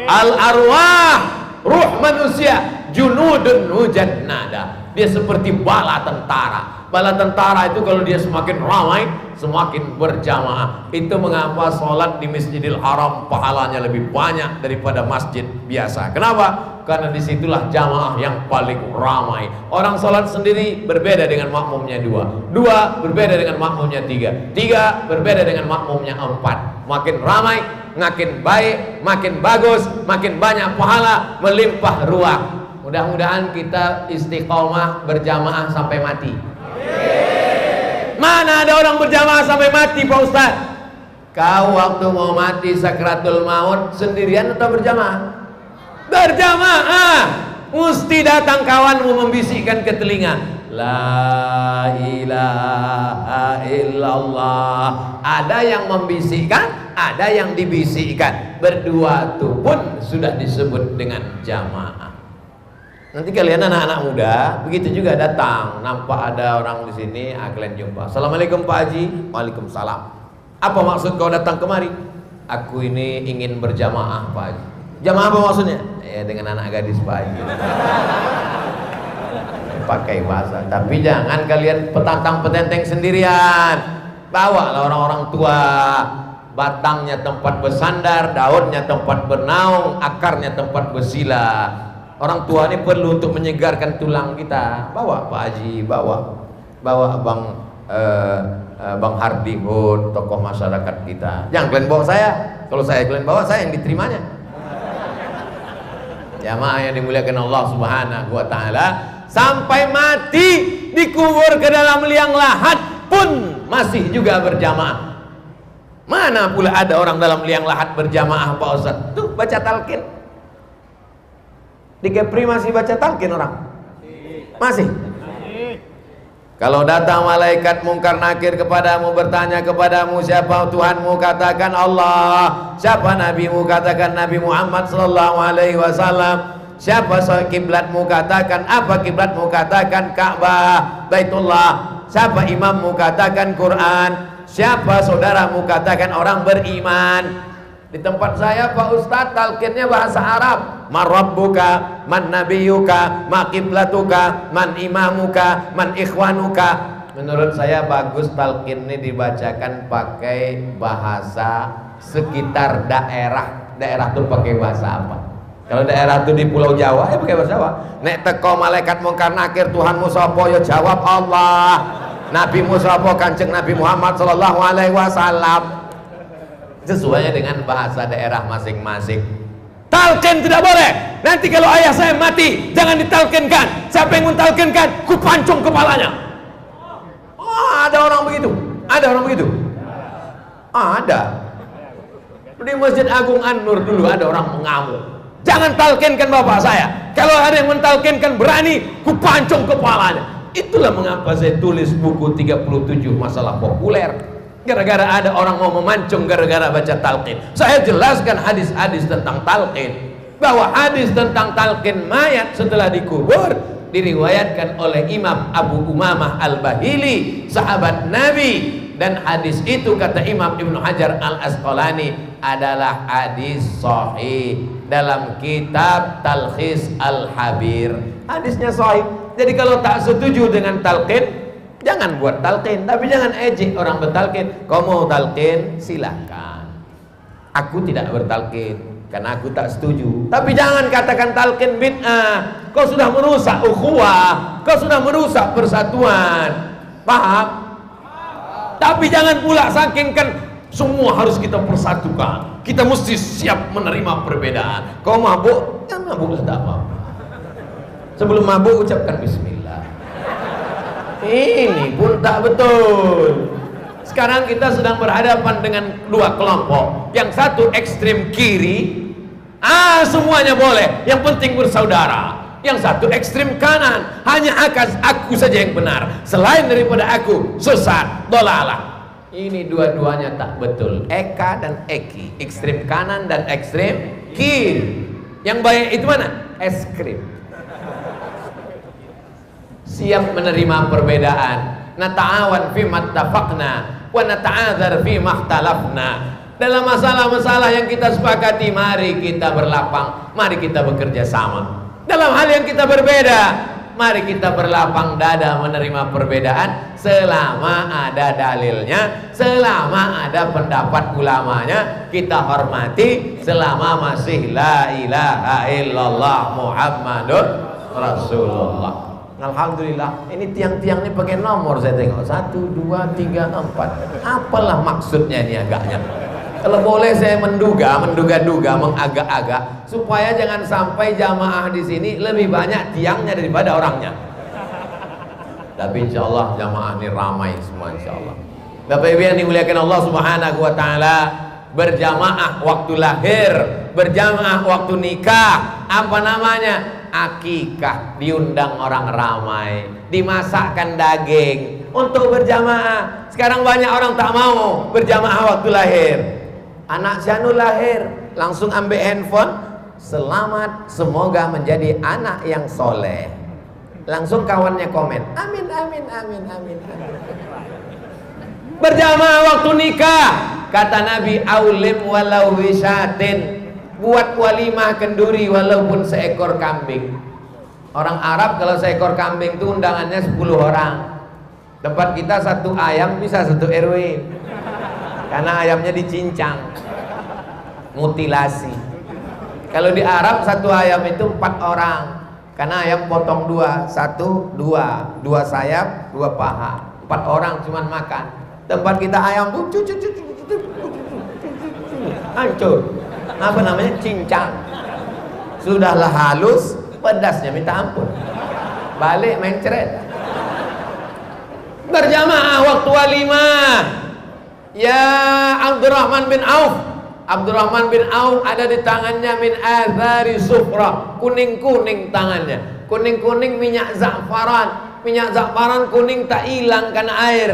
Al-arwah, ruh manusia, junudun mujannada. Dia seperti bala tentara. Bala tentara itu kalau dia semakin ramai, semakin berjamaah. Itu mengapa sholat di Masjidil Haram pahalanya lebih banyak daripada masjid biasa. Kenapa? Karena disitulah jamaah yang paling ramai. Orang sholat sendiri berbeda dengan makmumnya dua, dua berbeda dengan makmumnya tiga, tiga berbeda dengan makmumnya empat. Makin ramai, makin baik, makin bagus, makin banyak pahala, melimpah ruah. Mudah-mudahan kita istiqomah berjamaah sampai mati. Mana ada orang berjamaah sampai mati, Pak Ustaz? Kau waktu mau mati sakratul maut sendirian atau berjamaah? Berjamaah. Mesti datang kawanmu membisikkan ke telinga, la ilaha illallah. Ada yang membisikkan, ada yang dibisikkan. Berdua itu pun sudah disebut dengan jamaah. Nanti kalian anak-anak muda begitu juga datang, nampak ada orang di sini, kalian jumpa. Assalamualaikum Pak Haji. Waalaikumsalam. Apa maksud kau datang kemari? Aku ini ingin berjamaah Pak Haji. Jamaah apa maksudnya? Ya dengan anak gadis Pak Haji. Pakai bahasa. Tapi jangan kalian petantang petenteng sendirian. Bawalah orang-orang tua. Batangnya tempat bersandar, daunnya tempat bernaung, akarnya tempat bersila. Orang tua ini perlu untuk menyegarkan tulang kita. Bawa Pak Haji, bawa Bang Hardihun, tokoh masyarakat kita. Jangan kalian bawa saya. Kalau saya kalian bawa, saya yang diterimanya. Jamaah yang dimuliakan Allah Subhanahu wa taala, sampai mati dikubur ke dalam liang lahat pun masih juga berjamaah. Mana pula ada orang dalam liang lahat berjamaah Pak Ustaz? Tuh baca talqin. Di Kepri masih baca talqin orang? Masih? Kalau datang malaikat mungkar nakir kepadamu, bertanya kepadamu, siapa Tuhanmu? Katakan Allah. Siapa Nabimu? Katakan Nabi Muhammad sallallahu alaihi wasallam. Siapa kiblatmu? Katakan apa kiblatmu? Katakan Ka'bah, Baitullah. Siapa imammu? Katakan Quran. Siapa saudaramu? Katakan orang beriman. Di tempat saya Pak Ustadz talqinnya bahasa Arab. Man rabbuka, man nabiyuka, ma qiblatuka, man imamuka, man ikhwanuka. Menurut saya bagus talqin ini dibacakan pakai bahasa sekitar daerah. Daerah itu pakai bahasa apa? Kalau daerah itu di Pulau Jawa ya pakai bahasa Jawa. Nek teko malaikat mungkar nakir, Tuhanmu sapa? Ya jawab Allah. Nabimu sapa? Kanjeng Nabi Muhammad sallallahu alaihi wasallam. Sesuainya dengan bahasa daerah masing-masing. Talqin tidak boleh. Nanti kalau ayah saya mati, jangan ditalqinkan. Siapa yang mentalqinkan, ku pancung kepalanya. Oh, ada orang begitu. Ada orang begitu. Ada. Di Masjid Agung An-Nur dulu ada orang mengamuk. Jangan talqinkan bapak saya. Kalau ada yang mentalqinkan berani, ku pancung kepalanya. Itulah mengapa saya tulis buku 37 masalah populer. Gara-gara ada orang mau memancung gara-gara baca talqin. Saya jelaskan hadis-hadis tentang talqin, bahwa hadis tentang talqin mayat setelah dikubur diriwayatkan oleh Imam Abu Umamah Al-Bahili, sahabat Nabi, dan hadis itu kata Imam Ibnu Hajar Al-Asqalani adalah hadis sahih dalam kitab Talkhis Al-Habir. Hadisnya sahih. Jadi kalau tak setuju dengan talqin, jangan buat talqin, tapi jangan ejek orang bertalqin. Kau mau talqin, silahkan. Aku tidak bertalqin karena aku tak setuju. Tapi jangan katakan talqin bid'ah. Kau sudah merusak ukhuwah, kau sudah merusak persatuan. Paham? Tapi jangan pula sakingkan semua harus kita persatukan. Kita mesti siap menerima perbedaan. Kau mabuk, ya mabuklah tak apa-apa. Sebelum mabuk ucapkan bismillah. Ini pun tak betul. Sekarang kita sedang berhadapan dengan dua kelompok. Yang satu ekstrem kiri, semuanya boleh, yang penting bersaudara. Yang satu ekstrem kanan, hanya aku saja yang benar, selain daripada aku sesat, dolalah. Ini dua-duanya tak betul. Eka dan Eki, ekstrem kanan dan ekstrem kiri. Yang baik itu mana? Es krim. Siap menerima perbedaan. Nata'awan fi mattafaqna wa nata'adzar fi makhtalafna. Dalam masalah-masalah yang kita sepakati, mari kita berlapang, mari kita bekerja sama. Dalam hal yang kita berbeda, mari kita berlapang dada menerima perbedaan selama ada dalilnya, selama ada pendapat ulamanya, kita hormati selama masih la ilaha illallah Muhammadur Rasulullah. Alhamdulillah, ini tiang-tiang ini pakai nomor saya tengok 1, 2, 3, 4. Apalah maksudnya ini agaknya? Kalau boleh saya menduga-duga, mengagak-agak supaya jangan sampai jamaah di sini lebih banyak tiangnya daripada orangnya. Tapi insya Allah jamaah ini ramai semua insya Allah. Bapak Ibu yang dimuliakan Allah Subhanahu Wa Taala, berjamaah waktu lahir, berjamaah waktu nikah, apa namanya? Akikah, diundang orang ramai, dimasakkan daging untuk berjamaah. Sekarang banyak orang tak mau berjamaah waktu lahir. Anak Syanu lahir, langsung ambil handphone, selamat, semoga menjadi anak yang soleh. Langsung kawannya komen, amin, amin, amin, amin, amin. Berjamaah waktu nikah, kata Nabi, aulim walau wisyatin, buat walimah kenduri walaupun seekor kambing. Orang Arab kalau seekor kambing itu undangannya 10 orang. Tempat kita 1 ayam bisa 1 RW, karena ayamnya dicincang, mutilasi. Kalau di Arab 1 ayam itu 4 orang, karena ayam potong 2, 1, 2, 2 sayap, 2 paha, 4 orang cuman makan. Tempat kita ayam tuh hancur, apa namanya, cincang. Sudahlah halus, pedasnya minta ampun, balik mencret. Berjamaah waktu walimah. Ya Abdurrahman bin Auf, Abdurrahman bin Auf ada di tangannya min azari sufra, kuning-kuning tangannya, kuning-kuning minyak za'faran. Minyak za'faran kuning tak hilang karena air.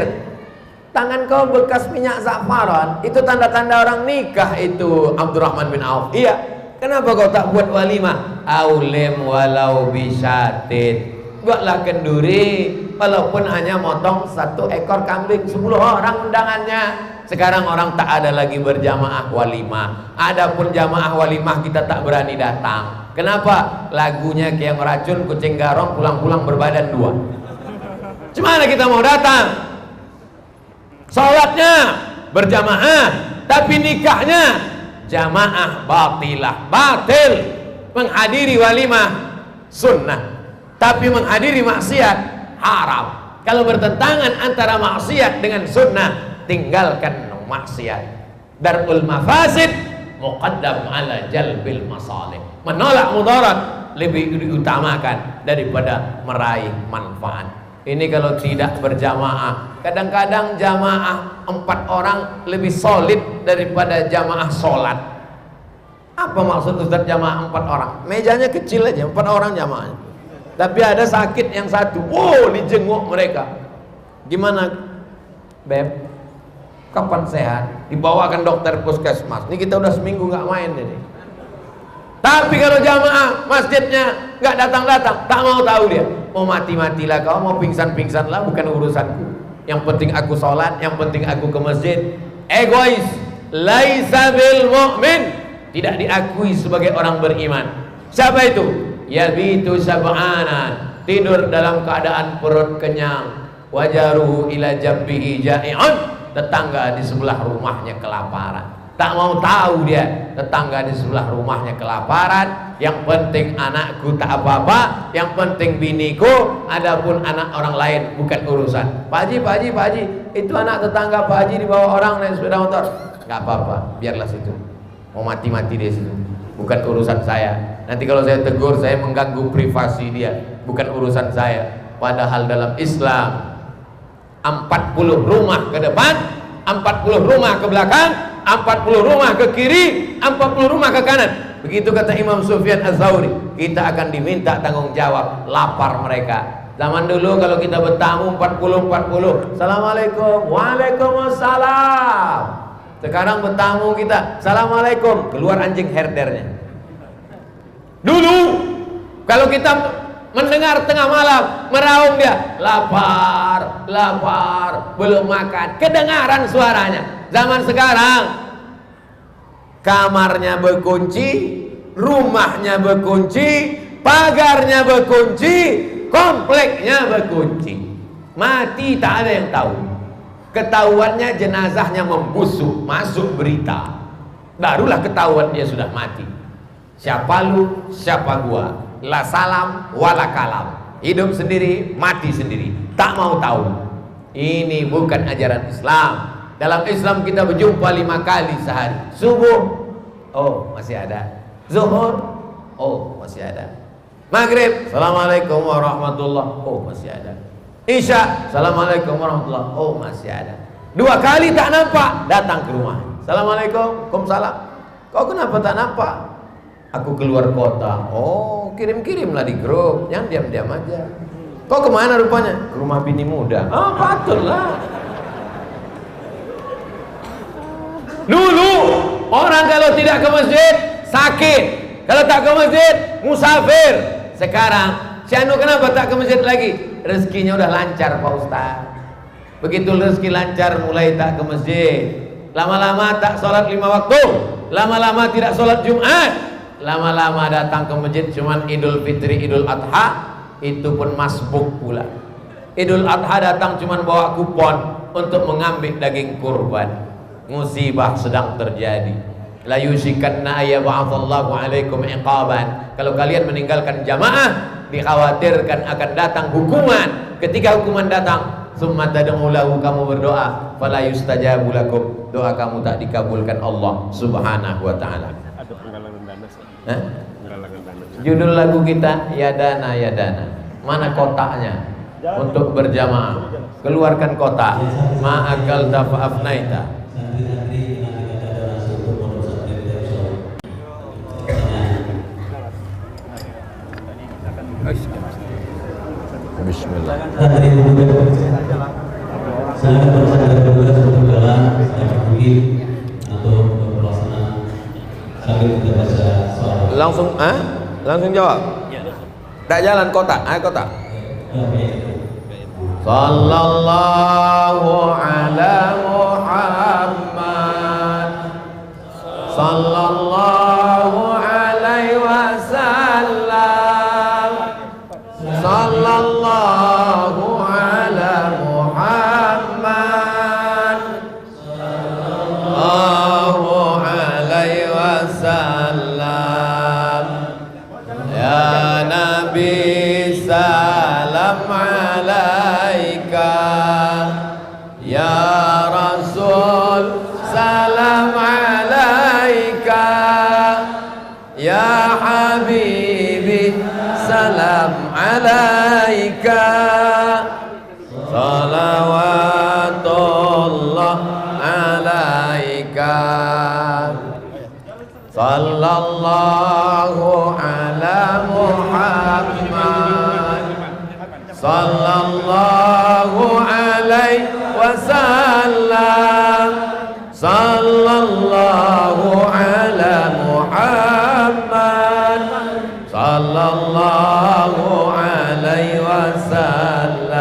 Tangan kau bekas minyak za'faran, itu tanda-tanda orang nikah itu, Abdurrahman bin Auf. Iya, kenapa kau tak buat walimah? Aulim walau bisyatin, buatlah kenduri walaupun hanya motong 1 ekor kambing, 10 orang undangannya. Sekarang orang tak ada lagi berjamaah walimah. Adapun jamaah walimah kita tak berani datang. Kenapa? Lagunya kayak meracun, kucing garong, pulang-pulang berbadan 2. Cemana kita mau datang? Sholatnya berjamaah, tapi nikahnya jamaah batilah, batil. Menghadiri walimah sunnah, tapi menghadiri maksiat haram. Kalau bertentangan antara maksiat dengan sunnah, tinggalkan maksiat. Darul mafasid muqaddam ala jalbil masalih. Menolak mudarat lebih diutamakan daripada meraih manfaat. Ini kalau tidak berjamaah. Kadang-kadang jamaah 4 orang lebih solid daripada jamaah sholat. Apa maksud Ustaz jamaah 4 orang? Mejanya kecil aja, 4 orang jamaahnya. Tapi ada sakit yang 1, wow, dijenguk mereka. Gimana Beb? Kapan sehat? Dibawakan dokter puskesmas. Ini kita udah seminggu nggak main ini. Tapi kalau jamaah masjidnya nggak datang-datang, tak mau tahu dia. Mau mati-matilah kau, mau pingsan-pingsanlah, bukan urusanku. Yang penting aku sholat, yang penting aku ke masjid. Egois. Laisa bil mu'min, tidak diakui sebagai orang beriman. Siapa itu? Yabitu sab'ana, tidur dalam keadaan perut kenyang. Wajaruhu ila jabbihi ja'i'un, tetangga di sebelah rumahnya kelaparan. Tak mau tahu dia, tetangga di sebelah rumahnya kelaparan. Yang penting anakku tak apa-apa, yang penting biniku, adapun anak orang lain bukan urusan. Pak Haji, itu anak tetangga Pak Haji dibawa orang naik sepeda motor. Gak apa-apa, biarlah situ. Mau mati-mati di situ, bukan urusan saya. Nanti kalau saya tegur, saya mengganggu privasi dia, bukan urusan saya. Padahal dalam Islam 40 rumah ke depan, 40 rumah ke belakang, 40 rumah ke kiri, 40 rumah ke kanan. Begitu kata Imam Sufyan Az-Zawri, kita akan diminta tanggung jawab lapar mereka. Zaman dulu kalau kita bertamu 40-40, Assalamualaikum, Waalaikumsalam. Sekarang bertamu kita, Assalamualaikum, keluar anjing herdernya. Dulu kalau kita mendengar tengah malam meraung dia, lapar, lapar, belum makan, kedengaran suaranya. Zaman sekarang kamarnya berkunci, rumahnya berkunci, pagarnya berkunci, kompleknya berkunci. Mati tak ada yang tahu. Ketahuannya jenazahnya membusuk, masuk berita, barulah ketahuan dia sudah mati. Siapa lu, siapa gua, la salam wala kalam, hidup sendiri, mati sendiri, tak mau tahu. Ini bukan ajaran Islam. Dalam Islam kita berjumpa 5 kali sehari. Subuh, oh masih ada. Zuhur, oh masih ada. Maghrib, Assalamualaikum warahmatullah, oh masih ada. Isya, Assalamualaikum warahmatullah, oh masih ada. 2 kali tak nampak, datang ke rumah, Assalamualaikum, Waalaikumsalam. Kau kenapa tak nampak? Aku keluar kota. Oh, kirim-kirimlah di grup, jangan diam-diam aja. Kau kemana rupanya? Ke rumah bini muda. Oh, patutlah. Dulu orang kalau tidak ke masjid sakit, kalau tak ke masjid musafir. Sekarang si Anu kenapa tak ke masjid lagi? Rezekinya udah lancar Pak Ustaz. Begitu rezeki lancar mulai tak ke masjid. Lama-lama tak sholat 5 waktu, lama-lama tidak sholat Jumat, lama-lama datang ke masjid cuman Idul Fitri, Idul Adha, itu pun masbuk pula. Idul Adha datang cuman bawa kupon untuk mengambil daging kurban. Musibah sedang terjadi. La yushikanna ayyab'atsallahu 'alaikum iqaban. Kalau kalian meninggalkan jamaah, dikhawatirkan akan datang hukuman. Ketika hukuman datang, summa tad'u lahu, kamu berdoa, fala yustajabu lakum, doa kamu tak dikabulkan Allah Subhanahu wa taala. Ada penggalangan dana. Penggalangan dana. Judul lagu kita ya dana ya dana. Mana kotaknya untuk berjamaah? Keluarkan kotak. Ma'akal dafa'afnaita. Bismillah. Saya bersama tugas penggalan untuk pelaksanaan sambil kita baca soal. Langsung jawab. Tak jalan kotak, kotak. Sallallahu ala Muhammad, sallallahu alaihi wasallam, sallallahu ala Muhammad, sallallahu alaihi wasallam. Ya Nabi salam alaika, ya Rasul salam alaika, ya Habibi salam alaika, salawatullah alaika, sallallahu ala Muhammad, sallallahu alaihi wasallam, sallallahu ala Muhammad, sallallahu alaihi wasallam.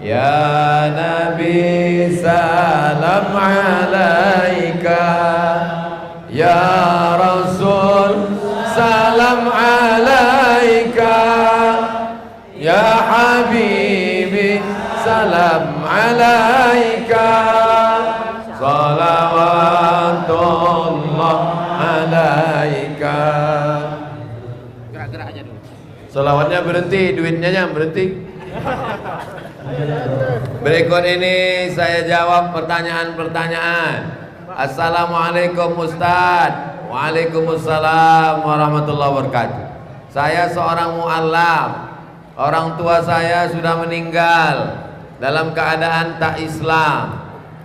Ya Nabi salam alaika, ya Rasul salam alaika, ya Habibi salam alaika, salawatullah alaika. Gerak-gerak aja dulu. Salawatnya berhenti, duitnya jangan berhenti. Berikut ini saya jawab pertanyaan-pertanyaan. Assalamualaikum Ustaz. Waalaikumsalam warahmatullahi wabarakatuh. Saya seorang mu'allam. Orang tua saya sudah meninggal dalam keadaan tak Islam.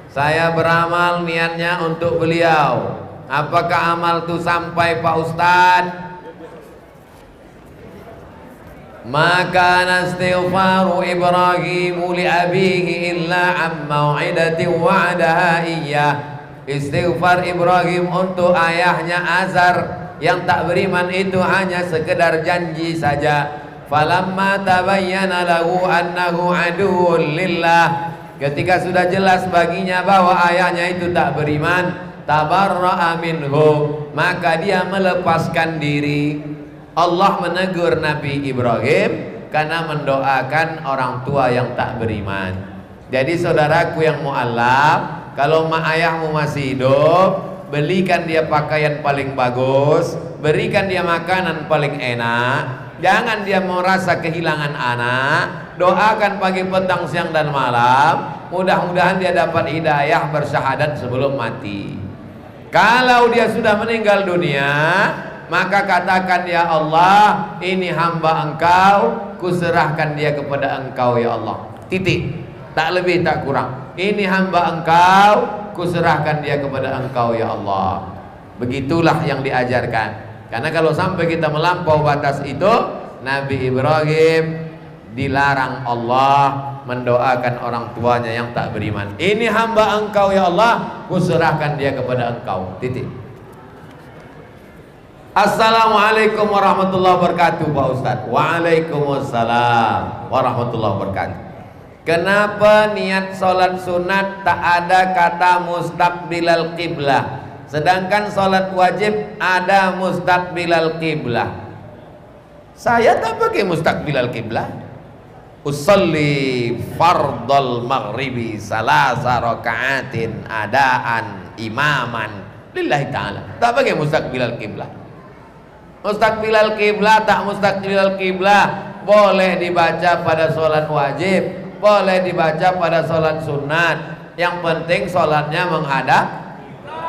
Saya beramal niatnya untuk beliau. Apakah amal itu sampai Pak Ustaz? Maka istighfaru Ibrahim li abihi illa am mau'idatin wa'adaha iyyah. Istighfar Ibrahim untuk ayahnya Azar yang tak beriman itu hanya sekedar janji saja. Falamma tabayyana lahu annahu aduwwun lillah, ketika sudah jelas baginya bahwa ayahnya itu tak beriman, tabarra'a minhu, maka dia melepaskan diri. Allah menegur Nabi Ibrahim karena mendoakan orang tua yang tak beriman. Jadi saudaraku yang mu'alaf, kalau mak ayahmu masih hidup, belikan dia pakaian paling bagus, berikan dia makanan paling enak. Jangan dia merasa kehilangan anak. Doakan pagi, petang, siang dan malam. Mudah-mudahan dia dapat hidayah bersyahadat sebelum mati. Kalau dia sudah meninggal dunia, maka katakan, ya Allah, ini hamba engkau, kuserahkan dia kepada engkau ya Allah. Titik. Tak lebih tak kurang. Ini hamba engkau, kuserahkan dia kepada engkau ya Allah. Begitulah yang diajarkan. Karena kalau sampai kita melampau batas itu, Nabi Ibrahim dilarang Allah mendoakan orang tuanya yang tak beriman. Ini hamba engkau ya Allah, kuserahkan dia kepada engkau. Titik. Assalamualaikum warahmatullahi wabarakatuh Pak Ustadz. Waalaikumsalam warahmatullahi wabarakatuh. Kenapa niat sholat sunat tak ada kata mustaqbilal qiblah, sedangkan sholat wajib ada mustaqbilal qiblah? Saya tak pakai mustaqbilal qiblah. Usalli fardal maghribi salasa raka'atin adaan imaman lillahi ta'ala. Tak pakai mustaqbilal qiblah. Mustaqbilal qiblah tak mustaqbilal qiblah boleh dibaca pada sholat wajib, boleh dibaca pada sholat sunat. Yang penting sholatnya menghadap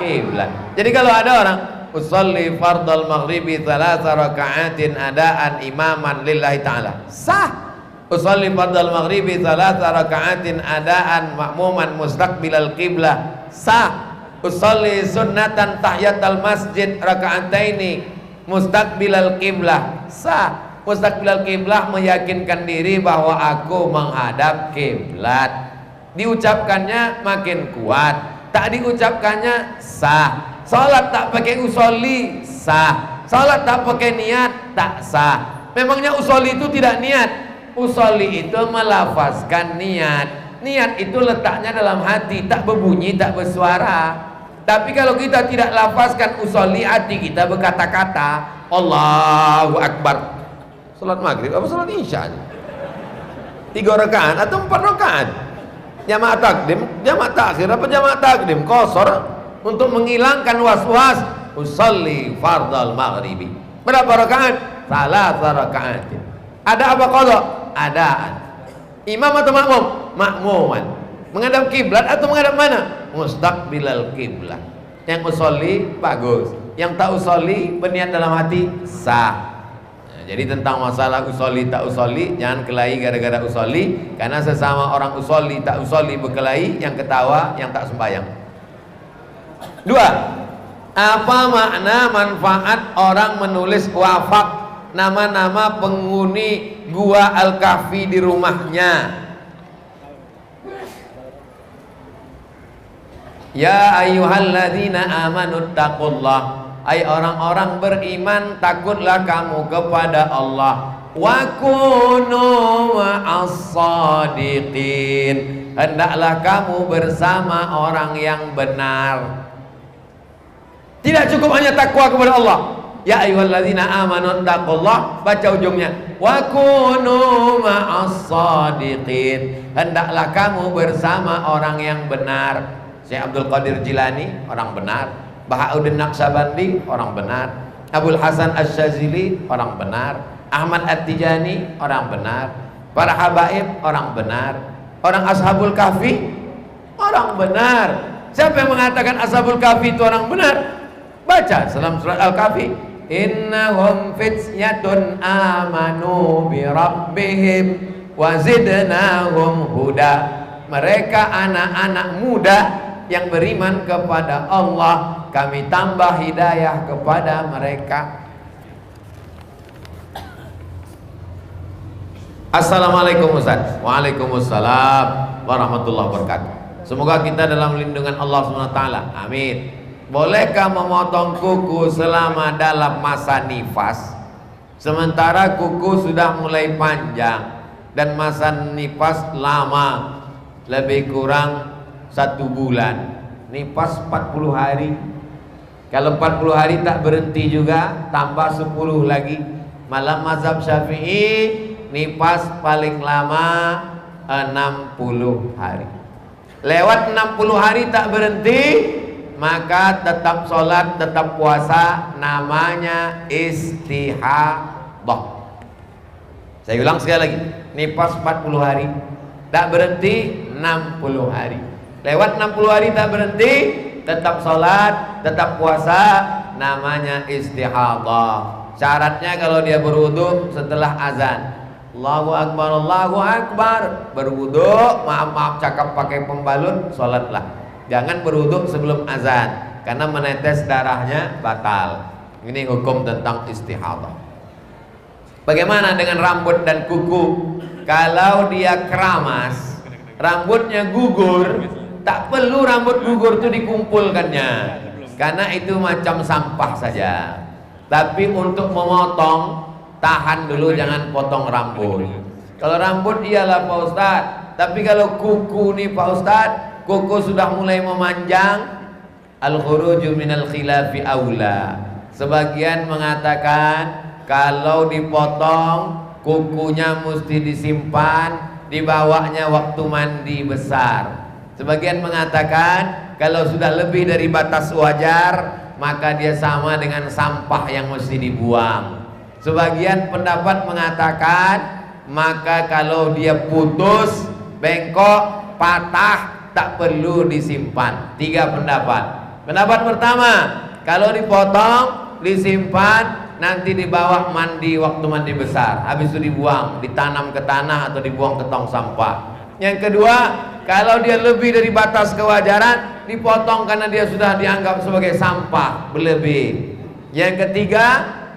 kiblat. Jadi kalau ada orang usolli fardal maghribi thalatha raka'atin adaan imaman lillahi ta'ala, sah. Usolli fardal maghribi thalatha raka'atin adaan ma'muman mustaqbilal qiblah, sah. Usolli sunnatan tahiyatal masjid raka'ataini mustaqbilal qiblah, sah. Mustaqbilal qiblah meyakinkan diri bahwa aku menghadap kiblat. Diucapkannya makin kuat, tak diucapkannya sah. Salat tak pakai usolli sah. Salat tak pakai niat tak sah. Memangnya usolli itu tidak niat? Usolli itu melafazkan niat. Niat itu letaknya dalam hati, tak berbunyi, tak bersuara. Tapi kalau kita tidak lafazkan usolli, hati kita berkata-kata Allahu Akbar. Salat maghrib apa salat isya? 3 rakaat atau 4 rakaat? Jamaah takdim, jamaah takhir apa jamaah takdim? Qasar untuk menghilangkan was-was. Usalli fardal maghribi. Berapa rakaat? Salat rakaat. Ada apa qadha? Adaan. Imam atau makmum? Makmuman. Menghadap kiblat atau menghadap mana? Mustaqbilal kiblat. Yang usolli bagus, yang tak usolli berniat dalam hati sah. Jadi tentang masalah usolli tak usolli, jangan kelahi gara-gara usolli, karena sesama orang usolli tak usolli berkelahi, yang ketawa yang tak sembahyang. 2. Apa makna manfaat orang menulis wafak nama-nama penghuni gua Al-Kahfi di rumahnya? Ya ayyuhalladzina amanu taqullah, hai orang-orang beriman, takutlah kamu kepada Allah. Wa kunu ma'as-shadiqin, hendaklah kamu bersama orang yang benar. Tidak cukup hanya takwa kepada Allah. Ya ayyuhalladzina amanu taqullah, baca ujungnya wa kunu ma'as-shadiqin, hendaklah kamu bersama orang yang benar. Syekh Abdul Qadir Jilani orang benar, Bahauddin Naqsabandi orang benar, Abul Hasan Asy-Syadzili orang benar, Ahmad At-Tijani orang benar, para habaib orang benar, orang Ashabul Kahfi orang benar. Siapa yang mengatakan Ashabul Kahfi itu orang benar? Baca dalam surat Al-Kahfi, innahum fityatun amanu bi rabbihim wa zidnahum huda. Mereka anak-anak muda yang beriman kepada Allah, kami tambah hidayah kepada mereka. Assalamualaikum Ustaz. Waalaikumsalam warahmatullahi wabarakatuh. Semoga kita dalam lindungan Allah SWT. Amin. Bolehkah memotong kuku selama dalam masa nifas, sementara kuku sudah mulai panjang dan masa nifas lama, lebih kurang 1 bulan? Nifas 40 hari. Kalau 40 hari tak berhenti juga, tambah 10 lagi. Malam mazhab Syafi'i nifas paling lama 60 hari. Lewat 60 hari tak berhenti, maka tetap sholat, tetap puasa, namanya istihadah. Saya ulang sekali lagi, nifas 40 hari tak berhenti 60 hari. Lewat 60 hari tak berhenti, tetap sholat, tetap puasa, namanya istihadah. Syaratnya kalau dia berwudu setelah azan, Allahu Akbar, Allahu Akbar, berwudu, maaf cakap pakai pembalut, sholatlah. Jangan berwudu sebelum azan, karena menetes darahnya batal. Ini hukum tentang istihadah. Bagaimana dengan rambut dan kuku? Kalau dia keramas, rambutnya gugur, tak perlu rambut gugur itu dikumpulkannya, karena itu macam sampah saja. Tapi untuk memotong, tahan dulu, jangan potong rambut. Kalau rambut iyalah Pak Ustadz, tapi kalau kuku nih Pak Ustadz, kuku sudah mulai memanjang, al-khuruju minal khilafi aula. Sebagian mengatakan kalau dipotong kukunya mesti disimpan, dibawanya waktu mandi besar. Sebagian mengatakan kalau sudah lebih dari batas wajar, maka dia sama dengan sampah yang mesti dibuang. Sebagian pendapat mengatakan maka kalau dia putus, bengkok, patah, tak perlu disimpan. 3 pendapat. Pendapat pertama, kalau dipotong, disimpan, nanti dibawa mandi waktu mandi besar, habis itu dibuang, ditanam ke tanah atau dibuang ke tong sampah. Yang kedua, kalau dia lebih dari batas kewajaran, dipotong karena dia sudah dianggap sebagai sampah berlebih. Yang ketiga,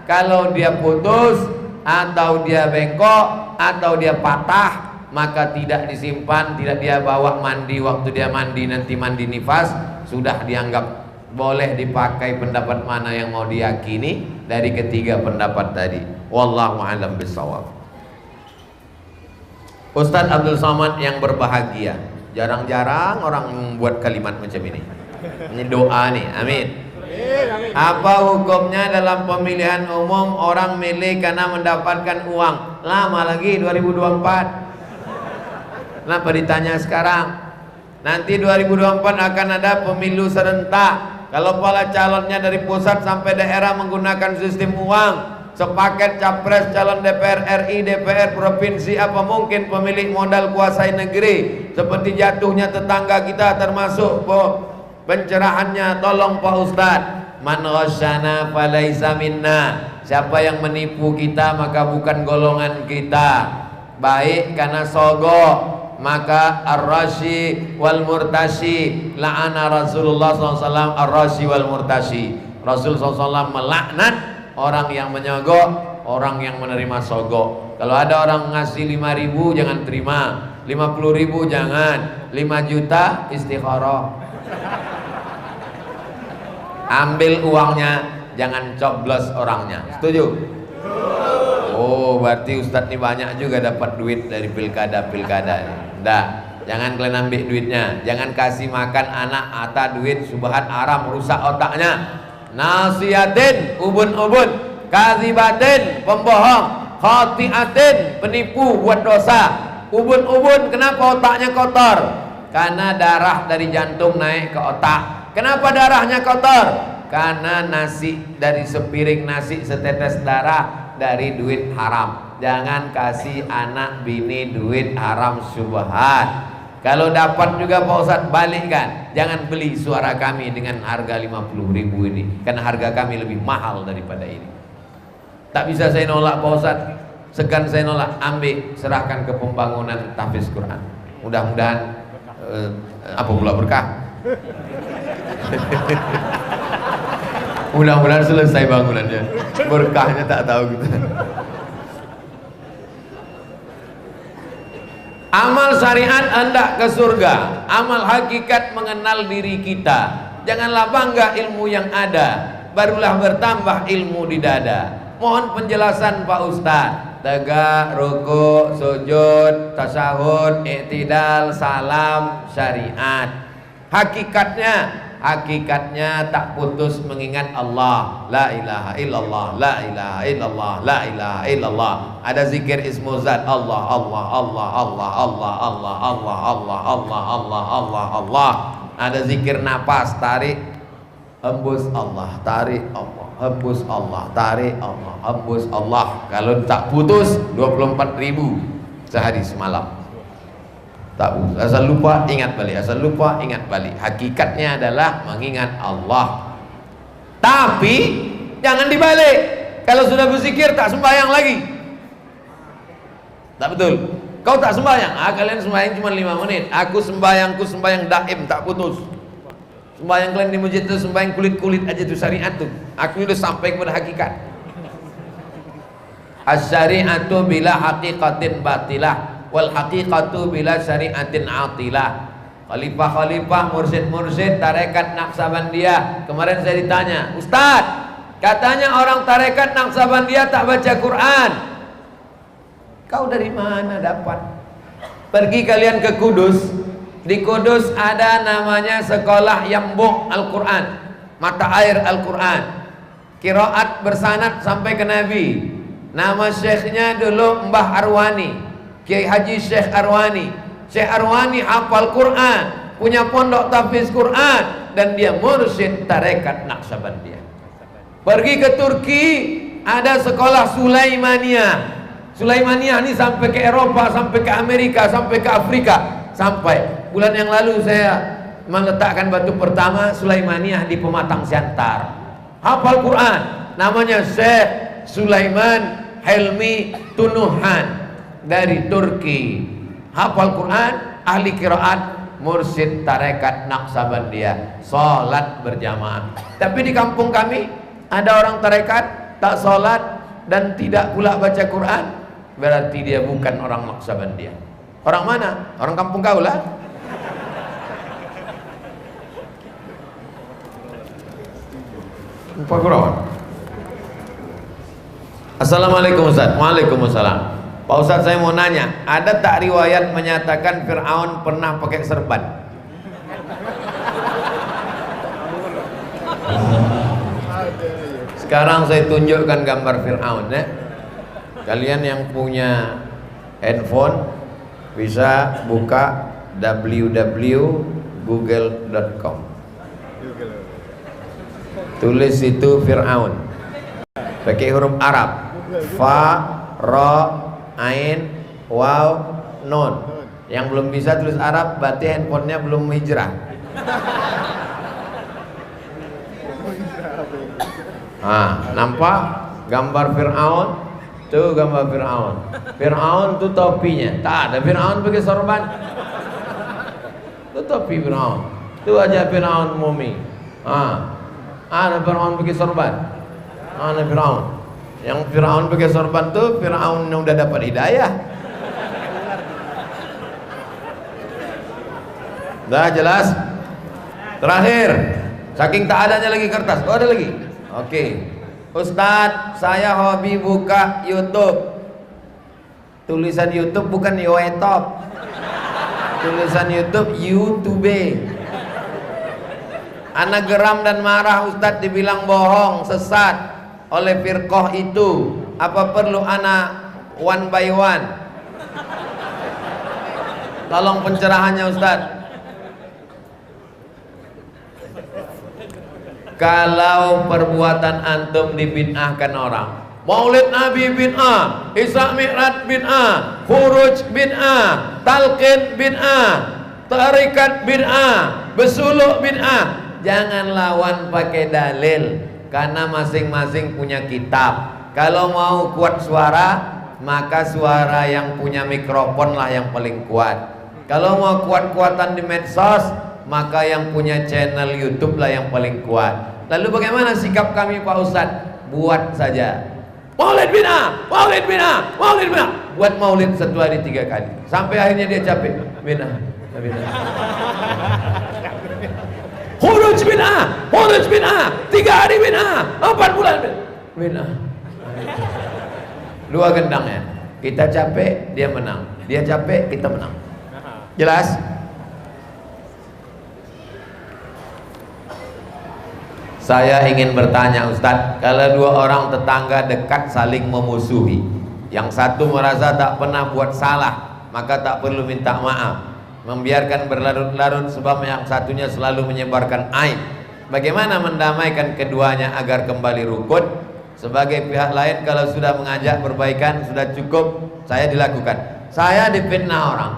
kalau dia putus atau dia bengkok atau dia patah, maka tidak disimpan, tidak dia bawa mandi waktu dia mandi, nanti mandi nifas, sudah dianggap boleh dipakai. Pendapat mana yang mau diyakini dari ketiga pendapat tadi? Wallahu a'lam bishawab. Ustadz Abdul Somad yang berbahagia, jarang-jarang orang membuat kalimat macam ini. Ini doa nih, amin. Apa hukumnya dalam pemilihan umum orang milih karena mendapatkan uang? Lama lagi 2024. Kenapa ditanya sekarang? Nanti 2024 akan ada pemilu serentak. Kalau kepala calonnya dari pusat sampai daerah menggunakan sistem uang, sepaket capres, calon DPR RI, DPR provinsi, apa mungkin pemilik modal kuasai negeri? Seperti jatuhnya tetangga kita, termasuk pencerahannya. Tolong Pak Ustadz, man ghasyana falaisa minna. Siapa yang menipu kita maka bukan golongan kita. Baik karena sogok, maka ar-rashi wal murtashi, la'ana Rasulullah SAW ar-rashi wal murtashi. Rasul SAW melaknat orang yang menyogok, orang yang menerima sogok. Kalau ada orang ngasih 5.000 jangan terima, 50.000 jangan, 5 juta istikharah. Ambil uangnya, jangan coblos orangnya. Setuju? Oh, berarti Ustadz ini banyak juga dapat duit dari pilkada-pilkada ini. Nggak, jangan kalian ambil duitnya. Jangan kasih makan anak atas duit subhat haram, rusak otaknya. Nasihatin, ubun-ubun, kazibatin, pembohong, khati'atin, penipu, buat dosa. Ubun-ubun, kenapa otaknya kotor? Karena darah dari jantung naik ke otak. Kenapa darahnya kotor? Karena nasi, dari sepiring nasi setetes darah dari duit haram. Jangan kasih anak bini duit haram syubhat. Kalau dapat juga Pak Ustadz balikkan. Jangan beli suara kami dengan harga 50.000 ini, karena harga kami lebih mahal daripada ini. Tak bisa saya nolak Pak Ustadz, segan saya nolak. Ambil, serahkan ke pembangunan tahfiz Quran. Mudah-mudahan apa pula berkah. Mudah-mudahan selesai bangunannya, berkahnya tak tahu kita. Amal syariat hendak ke surga, amal hakikat mengenal diri kita. Janganlah bangga ilmu yang ada, barulah bertambah ilmu di dada. Mohon penjelasan Pak Ustadz. Tegak, ruku, sujud, tasyahud, i'tidal, salam, syariat. Hakikatnya tak putus mengingat Allah. La ilaha illallah, la ilaha illallah, la ilaha illallah. Ada zikir ismu zat Allah, Allah, Allah, Allah, Allah, Allah, Allah, Allah, Allah, Allah, Allah, Allah. Ada zikir napas, tarik, hembus Allah, tarik Allah, hembus Allah, tarik Allah, hembus Allah. Kalau tak putus 24.000 sehari semalam. Tak putus. Asal lupa ingat balik, asal lupa ingat balik. Hakikatnya adalah mengingat Allah. Tapi jangan dibalik. Kalau sudah berzikir tak sembahyang lagi. Tak betul. Kau tak sembahyang. Kalian sembahyang cuma 5 menit. Aku sembahyangku sembahyang daim, tak putus. Sembahyang kalian di masjid itu sembahyang kulit-kulit aja tuh syariat tuh. Aku sudah sampai kepada hakikat. As-syari'atu bila haqiqatin batilah, wal haqiqatu bila syari'atin atilah. Khalifah-khalifah, mursyid-mursyid tarekat Naqsabandiyah. Kemarin saya ditanya, Ustaz, katanya orang tarekat Naqsabandiyah tak baca Quran. Kau dari mana dapat? Pergi kalian ke Kudus. Di Kudus ada namanya sekolah Yambuk Al-Quran, mata air Al-Quran, qiraat bersanad sampai ke Nabi. Nama syekhnya dulu Mbah Arwani, Kiai Haji Syekh Arwani. Syekh Arwani hafal Quran, punya pondok tahfiz Quran, dan dia mursyid tarekat Naqsabandiyah. Pergi ke Turki, ada sekolah Sulaimaniyah. Sulaimaniyah ini sampai ke Eropa, sampai ke Amerika, sampai ke Afrika. Sampai bulan yang lalu saya meletakkan batu pertama Sulaimaniyah di Pematang Siantar. Hafal Quran, namanya Syekh Sulaiman Helmi Tunuhan dari Turki. Hafal Quran, ahli qiraat, mursyid tarekat Naqsabandiyah, salat berjamaah. Tapi di kampung kami ada orang tarekat tak salat dan tidak pula baca Quran, berarti dia bukan orang Naqsabandiyah. Orang mana? Orang kampung kau lah. Assalamualaikum Ustaz. Waalaikumsalam. Pak Ustaz, saya mau nanya, ada tak riwayat menyatakan Fir'aun pernah pakai serban? Sekarang saya tunjukkan gambar Fir'aun ya. Kalian yang punya handphone bisa buka www.google.com. Tulis itu Fir'aun pakai huruf Arab, Fa, Ra, Ain, Waw, Nun. Yang belum bisa tulis Arab berarti handphonenya belum hijrah. Nampak gambar Fir'aun? Tuh gambar Fir'aun. Fir'aun tuh topinya. Tak ada Fir'aun pakai sorban. Tuh topi Fir'aun. Tuh aja Fir'aun mumi. Ada Fir'aun pakai sorban. Ada Fir'aun. Yang Fir'aun pakai sorban tuh Fir'aun yang udah dapat hidayah. Dah jelas? Terakhir, saking tak adanya lagi kertas. Oh ada lagi? Oke. Ustadz, saya hobi buka YouTube. Tulisan YouTube bukan YouTube. Tulisan YouTube YouTube. Anak geram dan marah Ustadz dibilang bohong, sesat oleh firqah itu. Apa perlu anak one by one? Tolong pencerahannya Ustadz. Kalau perbuatan antum dibid'ahkan orang, Maulid Nabi bid'ah, Isra Mi'raj bid'ah, Furuj bid'ah, Talqin bid'ah, Tarikat bid'ah, Besuluk bid'ah, jangan lawan pakai dalil, karena masing-masing punya kitab. Kalau mau kuat suara, maka suara yang punya mikrofon lah yang paling kuat. Kalau mau kuat-kuatan di medsos, maka yang punya channel YouTube lah yang paling kuat. Lalu bagaimana sikap kami Pak Ustadz? Buat saja. Maulid bid'ah, maulid bid'ah, maulid bid'ah. Buat maulid 1 hari 3 kali. Sampai akhirnya dia capek. Bid'ah, bid'ah. Khuruj bid'ah, khuruj bid'ah. 3 hari bid'ah, 4 bulan bid'ah. 2 gendangnya. Kita capek, dia menang. Dia capek, kita menang. Jelas? Saya ingin bertanya Ustadz, kalau 2 orang tetangga dekat saling memusuhi, yang satu merasa tak pernah buat salah, maka tak perlu minta maaf, membiarkan berlarut-larut sebab yang satunya selalu menyebarkan aib. Bagaimana mendamaikan keduanya agar kembali rukun? Sebagai pihak lain, kalau sudah mengajak perbaikan sudah cukup, saya dilakukan. Saya difitnah orang.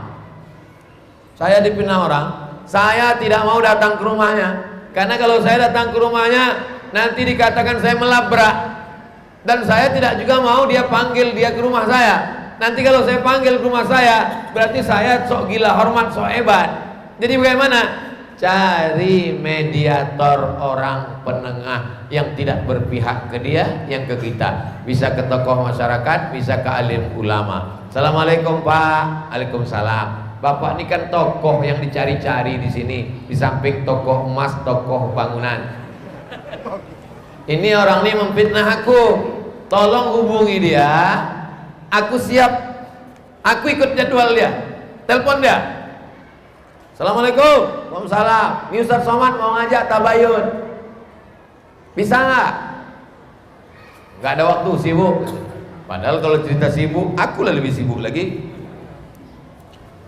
Saya difitnah orang. Saya tidak mau datang ke rumahnya. Karena kalau saya datang ke rumahnya nanti dikatakan saya melabrak, dan saya tidak juga mau dia panggil dia ke rumah saya. Nanti kalau saya panggil ke rumah saya berarti saya sok gila hormat, sok hebat. Jadi bagaimana? Cari mediator, orang penengah yang tidak berpihak ke dia, yang ke kita. Bisa ke tokoh masyarakat, bisa ke alim ulama. Assalamualaikum Pak. Waalaikumsalam. Bapak ini kan tokoh yang dicari-cari di sini, di samping tokoh emas, tokoh bangunan. Ini orang ini memfitnah aku. Tolong hubungi dia. Aku siap. Aku ikut jadwal dia. Telepon dia. Assalamualaikum. Waalaikumsalam. Ini Ustaz Somad mau ngajak tabayun. Bisa nggak? Nggak ada waktu, sibuk. Padahal kalau cerita sibuk, aku lebih sibuk lagi.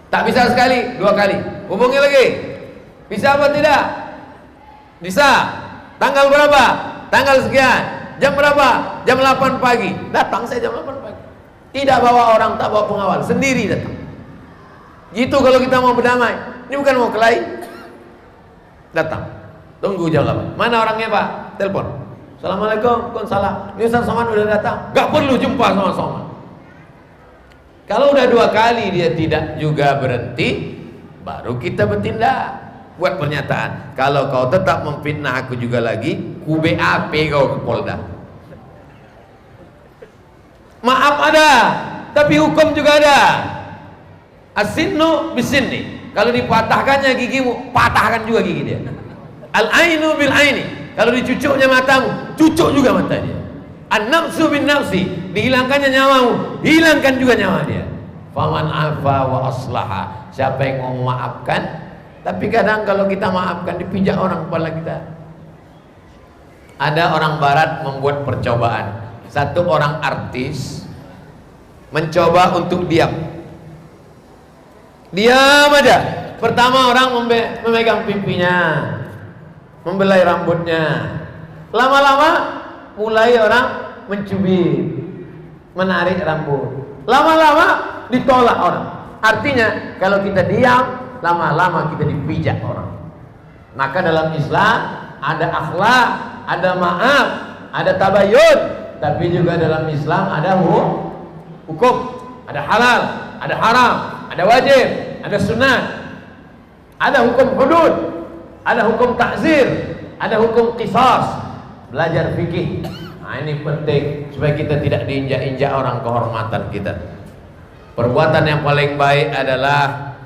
Tak bisa sekali, 2 kali. Hubungi lagi. Bisa apa tidak? Bisa. Tanggal berapa? Tanggal sekian. Jam berapa? Jam 8 pagi. Datang saya jam 8 pagi. Tidak bawa orang, tak bawa pengawal, sendiri datang. Gitu kalau kita mau berdamai. Ini bukan mau kelahi. Datang. Tunggu jam 8. Mana orangnya Pak? Telepon. Assalamualaikum. Waalaikumsalam. Ini Ustaz Somad udah datang. Gak perlu jumpa sama Somad. Kalau udah 2 kali dia tidak juga berhenti, baru kita bertindak. Buat pernyataan, kalau kau tetap memfitnah aku juga lagi, ku BAP kau ke Polda. Maaf ada, tapi hukum juga ada. As-sinnu bis-sinni. Kalau dipatahkannya gigimu, patahkan juga gigi dia. Al-ainu bil-aini. Kalau dicucuknya matamu, cucuk juga mata dia. An-nafsu bin nafsi, dihilangkannya nyawamu, hilangkan juga nyawa dia. Faman afa wa aslaha, siapa yang mau memaafkan. Tapi kadang kalau kita maafkan, dipijak orang kepala kita. Ada orang barat membuat percobaan. Satu orang artis mencoba untuk diam. Diam aja. Pertama orang memegang pipinya, membelai rambutnya. Lama-lama mulai orang mencubit, menarik rambut. Lama-lama ditolak orang. Artinya kalau kita diam, lama-lama kita dipijak orang. Maka dalam Islam ada akhlak, ada maaf, ada tabayun. Tapi juga dalam Islam ada hukum, ada halal, ada haram, ada wajib, ada sunnah, ada hukum hudud, ada hukum takzir, ada hukum qisas. Belajar fikih. Nah, ini penting supaya kita tidak diinjak-injak orang kehormatan kita. Perbuatan yang paling baik adalah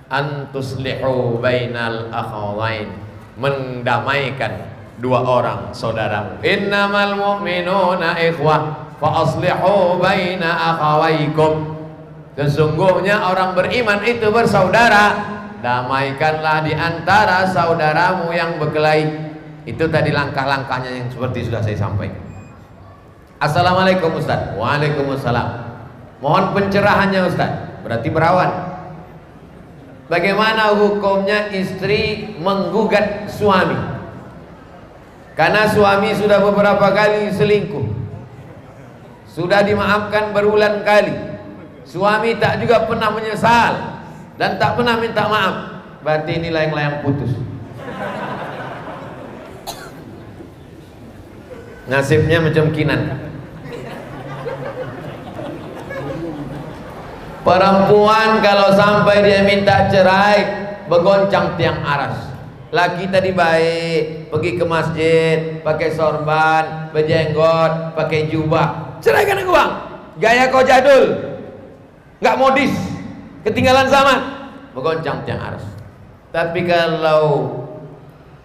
antuslihu bainal akhawain, mendamaikan 2 orang saudara. Innamal mu'minuna ikhwah fa aslihu baina akhawaikum. Sesungguhnya orang beriman itu bersaudara, damaikanlah di antara saudaramu yang berkelahi. Itu tadi langkah-langkahnya yang seperti sudah saya sampaikan. Assalamualaikum Ustaz. Waalaikumsalam. Mohon pencerahannya Ustaz. Berarti berawan. Bagaimana hukumnya istri menggugat suami? Karena suami sudah beberapa kali selingkuh, sudah dimaafkan berulang kali. Suami tak juga pernah menyesal dan tak pernah minta maaf. Berarti ini layang-layang putus. Nasibnya macam Kinan. Perempuan kalau sampai dia minta cerai, begoncang tiang aras. Laki tadi baik, pergi ke masjid, pakai sorban, berjenggot, pakai jubah. ceraikan aku bang, gaya kau jadul, nggak modis, ketinggalan zaman, menggoncang tiang aras. Tapi kalau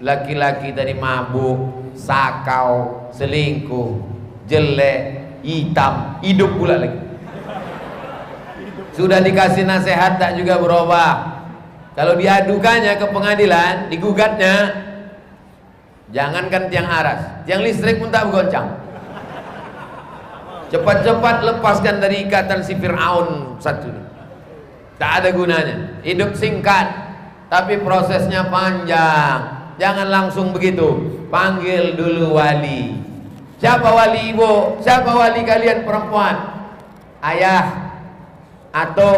laki-laki tadi mabuk, sakau, selingkuh, jelek, hitam, hidup pula lagi. Sudah dikasih nasihat tak juga berubah. Kalau diadukannya ke pengadilan, digugatnya, jangankan tiang aras, tiang listrik pun tak bergoncang. Cepat-cepat lepaskan dari ikatan si Fir'aun satu. Tak ada gunanya. Hidup singkat, tapi prosesnya panjang. Jangan langsung begitu. Panggil dulu wali. Siapa wali ibu? Siapa wali kalian perempuan? Ayah atau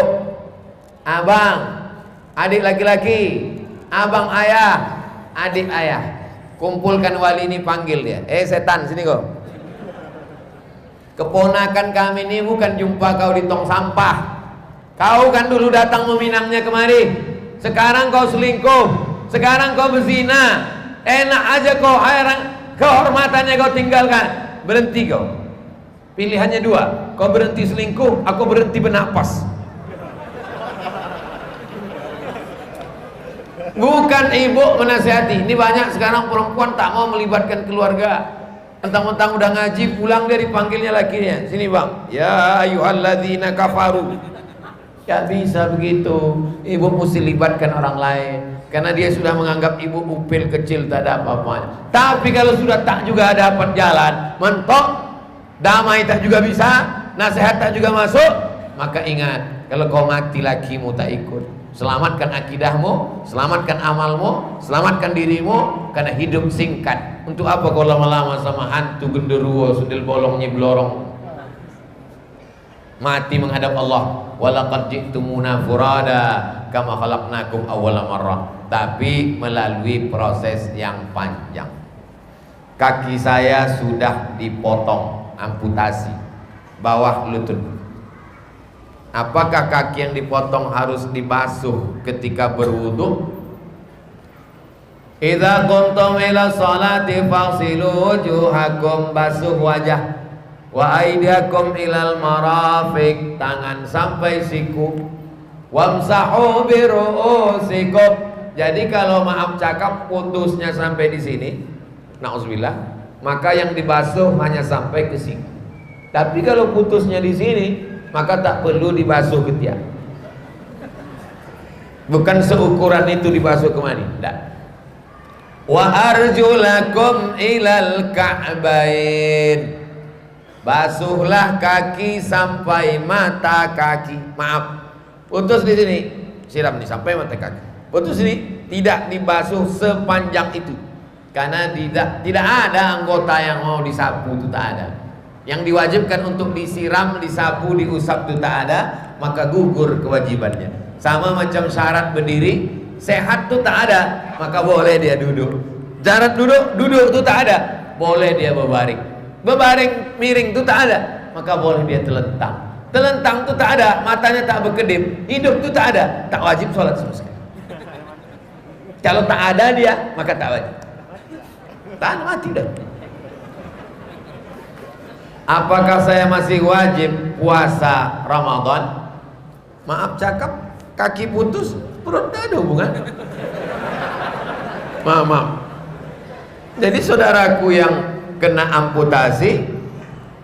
abang, adik laki-laki, abang ayah, adik ayah. Kumpulkan wali ini, panggil dia. Setan, sini kau. Keponakan kami ini bukan jumpa kau di tong sampah. Kau kan dulu datang meminangnya kemari. Sekarang kau selingkuh, sekarang kau berzina. Enak aja kau, kehormatannya kau tinggalkan. Berhenti kau. Pilihannya dua, kau berhenti selingkuh, aku berhenti bernapas. Bukan ibu menasihati. Ini banyak sekarang perempuan tak mau melibatkan keluarga. Mentang-mentang udah ngaji, pulang dia dipanggilnya lakinya. Sini bang, ya ayyuhalladzina kafaru. Gak bisa begitu. Ibu mesti libatkan orang lain, karena dia sudah menganggap ibu upil kecil, tak ada apa-apa. Tapi kalau sudah tak juga dapat jalan, mentok, damai tak juga bisa, nasihat tak juga masuk, maka ingat, kalau kau mati lakimu tak ikut. Selamatkan akidahmu, selamatkan amalmu, selamatkan dirimu, karena hidup singkat. Untuk apa kau lama-lama sama hantu genderuwo sundel bolong nyiblorong? Mati menghadap Allah. Walaqad ji'tumuna furada kama khalaqnakum awwala marrah. Tapi melalui proses yang panjang. Kaki saya sudah dipotong, amputasi bawah lutut. Apakah kaki yang dipotong harus dibasuh ketika berwudu? Idza qumtum ila sholati faghsilu wujuhakum, basuh wajah, wa aydiyakum ilal marafiq, tangan sampai siku, wamsahu bi ru'usikum. Jadi kalau maaf cakap putusnya sampai di sini, nauzubillah, maka yang dibasuh hanya sampai ke siku. Tapi kalau putusnya di sini, maka tak perlu dibasuh ketiak. Bukan seukuran itu dibasuh kemana? Tidak. Wa arjulakum ilal ka'bain, basuhlah kaki sampai mata kaki. Maaf, putus di sini, siram nih sampai mata kaki. Putus ini tidak dibasuh sepanjang itu, karena tidak ada anggota yang mau disapu, itu tak ada. Yang diwajibkan untuk disiram, disapu, diusap itu tak ada, maka gugur kewajibannya. Sama macam syarat berdiri, sehat itu tak ada, maka boleh dia duduk. Syarat duduk itu tak ada, boleh dia berbaring. Berbaring miring itu tak ada, maka boleh dia telentang. Telentang itu tak ada, matanya tak berkedip, hidup itu tak ada, tak wajib sholat sama sekali. Kalau tak ada dia, maka tak wajib. Tak ada, mati dah. Apakah saya masih wajib puasa Ramadan? Maaf cakap, kaki putus, perut tak ada hubungan. Maaf. Jadi saudaraku yang kena amputasi,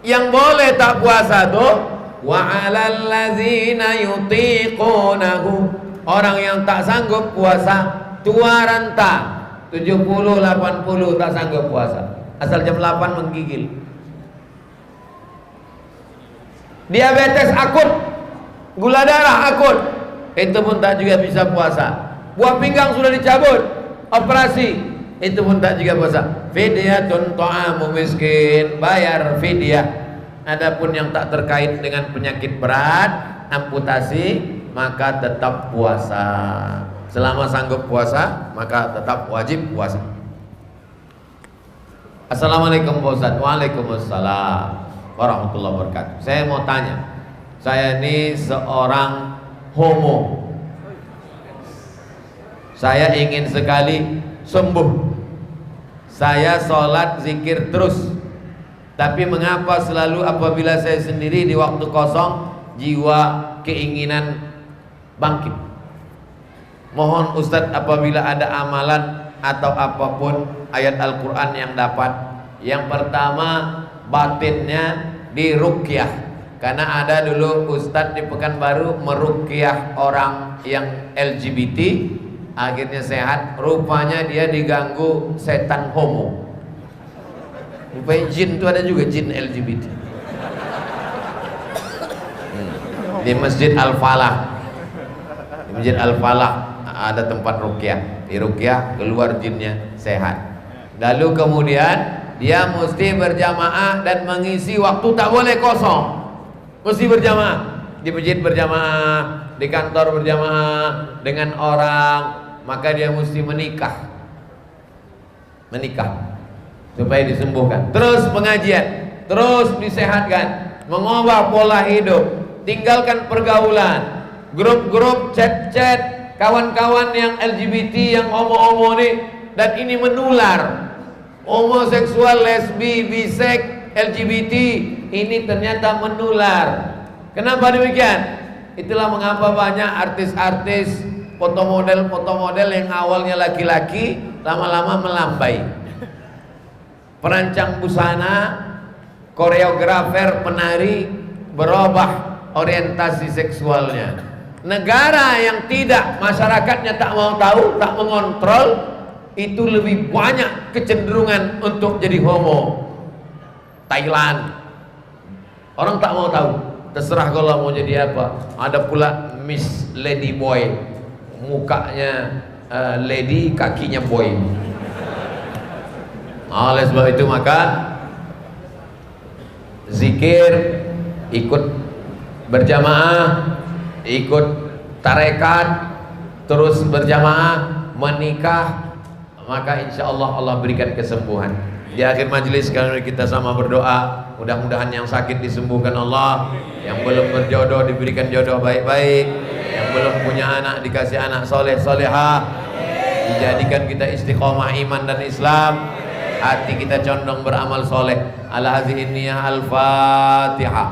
yang boleh tak puasa tuh, wa 'alal ladzina yutiqunahu, orang yang tak sanggup puasa, tua renta 70-80 tak sanggup puasa, asal jam 8 menggigil. Diabetes akut, gula darah akut, itu pun tak juga bisa puasa. Buah pinggang sudah dicabut, operasi, itu pun tak juga puasa. Fidyatun ta'amu miskin, bayar fidyah. Adapun yang tak terkait dengan penyakit berat, amputasi, maka tetap puasa. Selama sanggup puasa, maka tetap wajib puasa. Assalamualaikum Pak Ustaz. Waalaikumsalam warahmatullahi wabarakatuh. Saya mau tanya, saya ini seorang homo, saya ingin sekali sembuh. Saya sholat zikir terus, Tapi mengapa selalu apabila saya sendiri di waktu kosong jiwa keinginan bangkit? Mohon Ustadz apabila ada amalan atau apapun ayat Al-Quran yang dapat. Yang pertama, batinnya diruqyah. Karena ada dulu Ustadz di Pekanbaru meruqyah orang yang LGBT, akhirnya sehat. Rupanya dia diganggu setan homo. Rupanya jin itu ada juga, jin LGBT. Di Masjid Al-Falah, di Masjid Al-Falah ada tempat ruqyah. Di ruqyah keluar jinnya, sehat. Lalu kemudian dia mesti berjamaah dan mengisi waktu, tak boleh kosong. Mesti berjamaah, di masjid berjamaah, di kantor berjamaah dengan orang, maka dia mesti menikah supaya disembuhkan. Terus pengajian, terus disehatkan, mengubah pola hidup, tinggalkan pergaulan, grup-grup, chat-chat, kawan-kawan yang LGBT, yang homo-homo nih, dan ini menular. Homoseksual, lesbi, bisek, LGBT ini ternyata menular. Kenapa demikian? Itulah mengapa banyak artis-artis, foto model yang awalnya laki-laki lama-lama melambai. Perancang busana, koreografer, penari berubah orientasi seksualnya. Negara yang tidak, masyarakatnya tak mau tahu, tak mengontrol, itu lebih banyak kecenderungan untuk jadi homo. Thailand, orang tak mau tahu, terserah kalau mau jadi apa. Ada pula Miss Lady Boy, mukanya lady, kakinya boy. Oleh sebab itu maka zikir, ikut berjamaah, ikut tarekat, terus berjamaah, menikah, maka insya Allah Allah berikan kesembuhan. Di akhir majelis kali kita sama berdoa, mudah-mudahan yang sakit disembuhkan Allah, yang belum berjodoh diberikan jodoh baik-baik, yang belum punya anak dikasih anak soleh solehah, dijadikan kita istiqomah iman dan Islam, hati kita condong beramal soleh. Ala hazihi niyah al-Fatihah.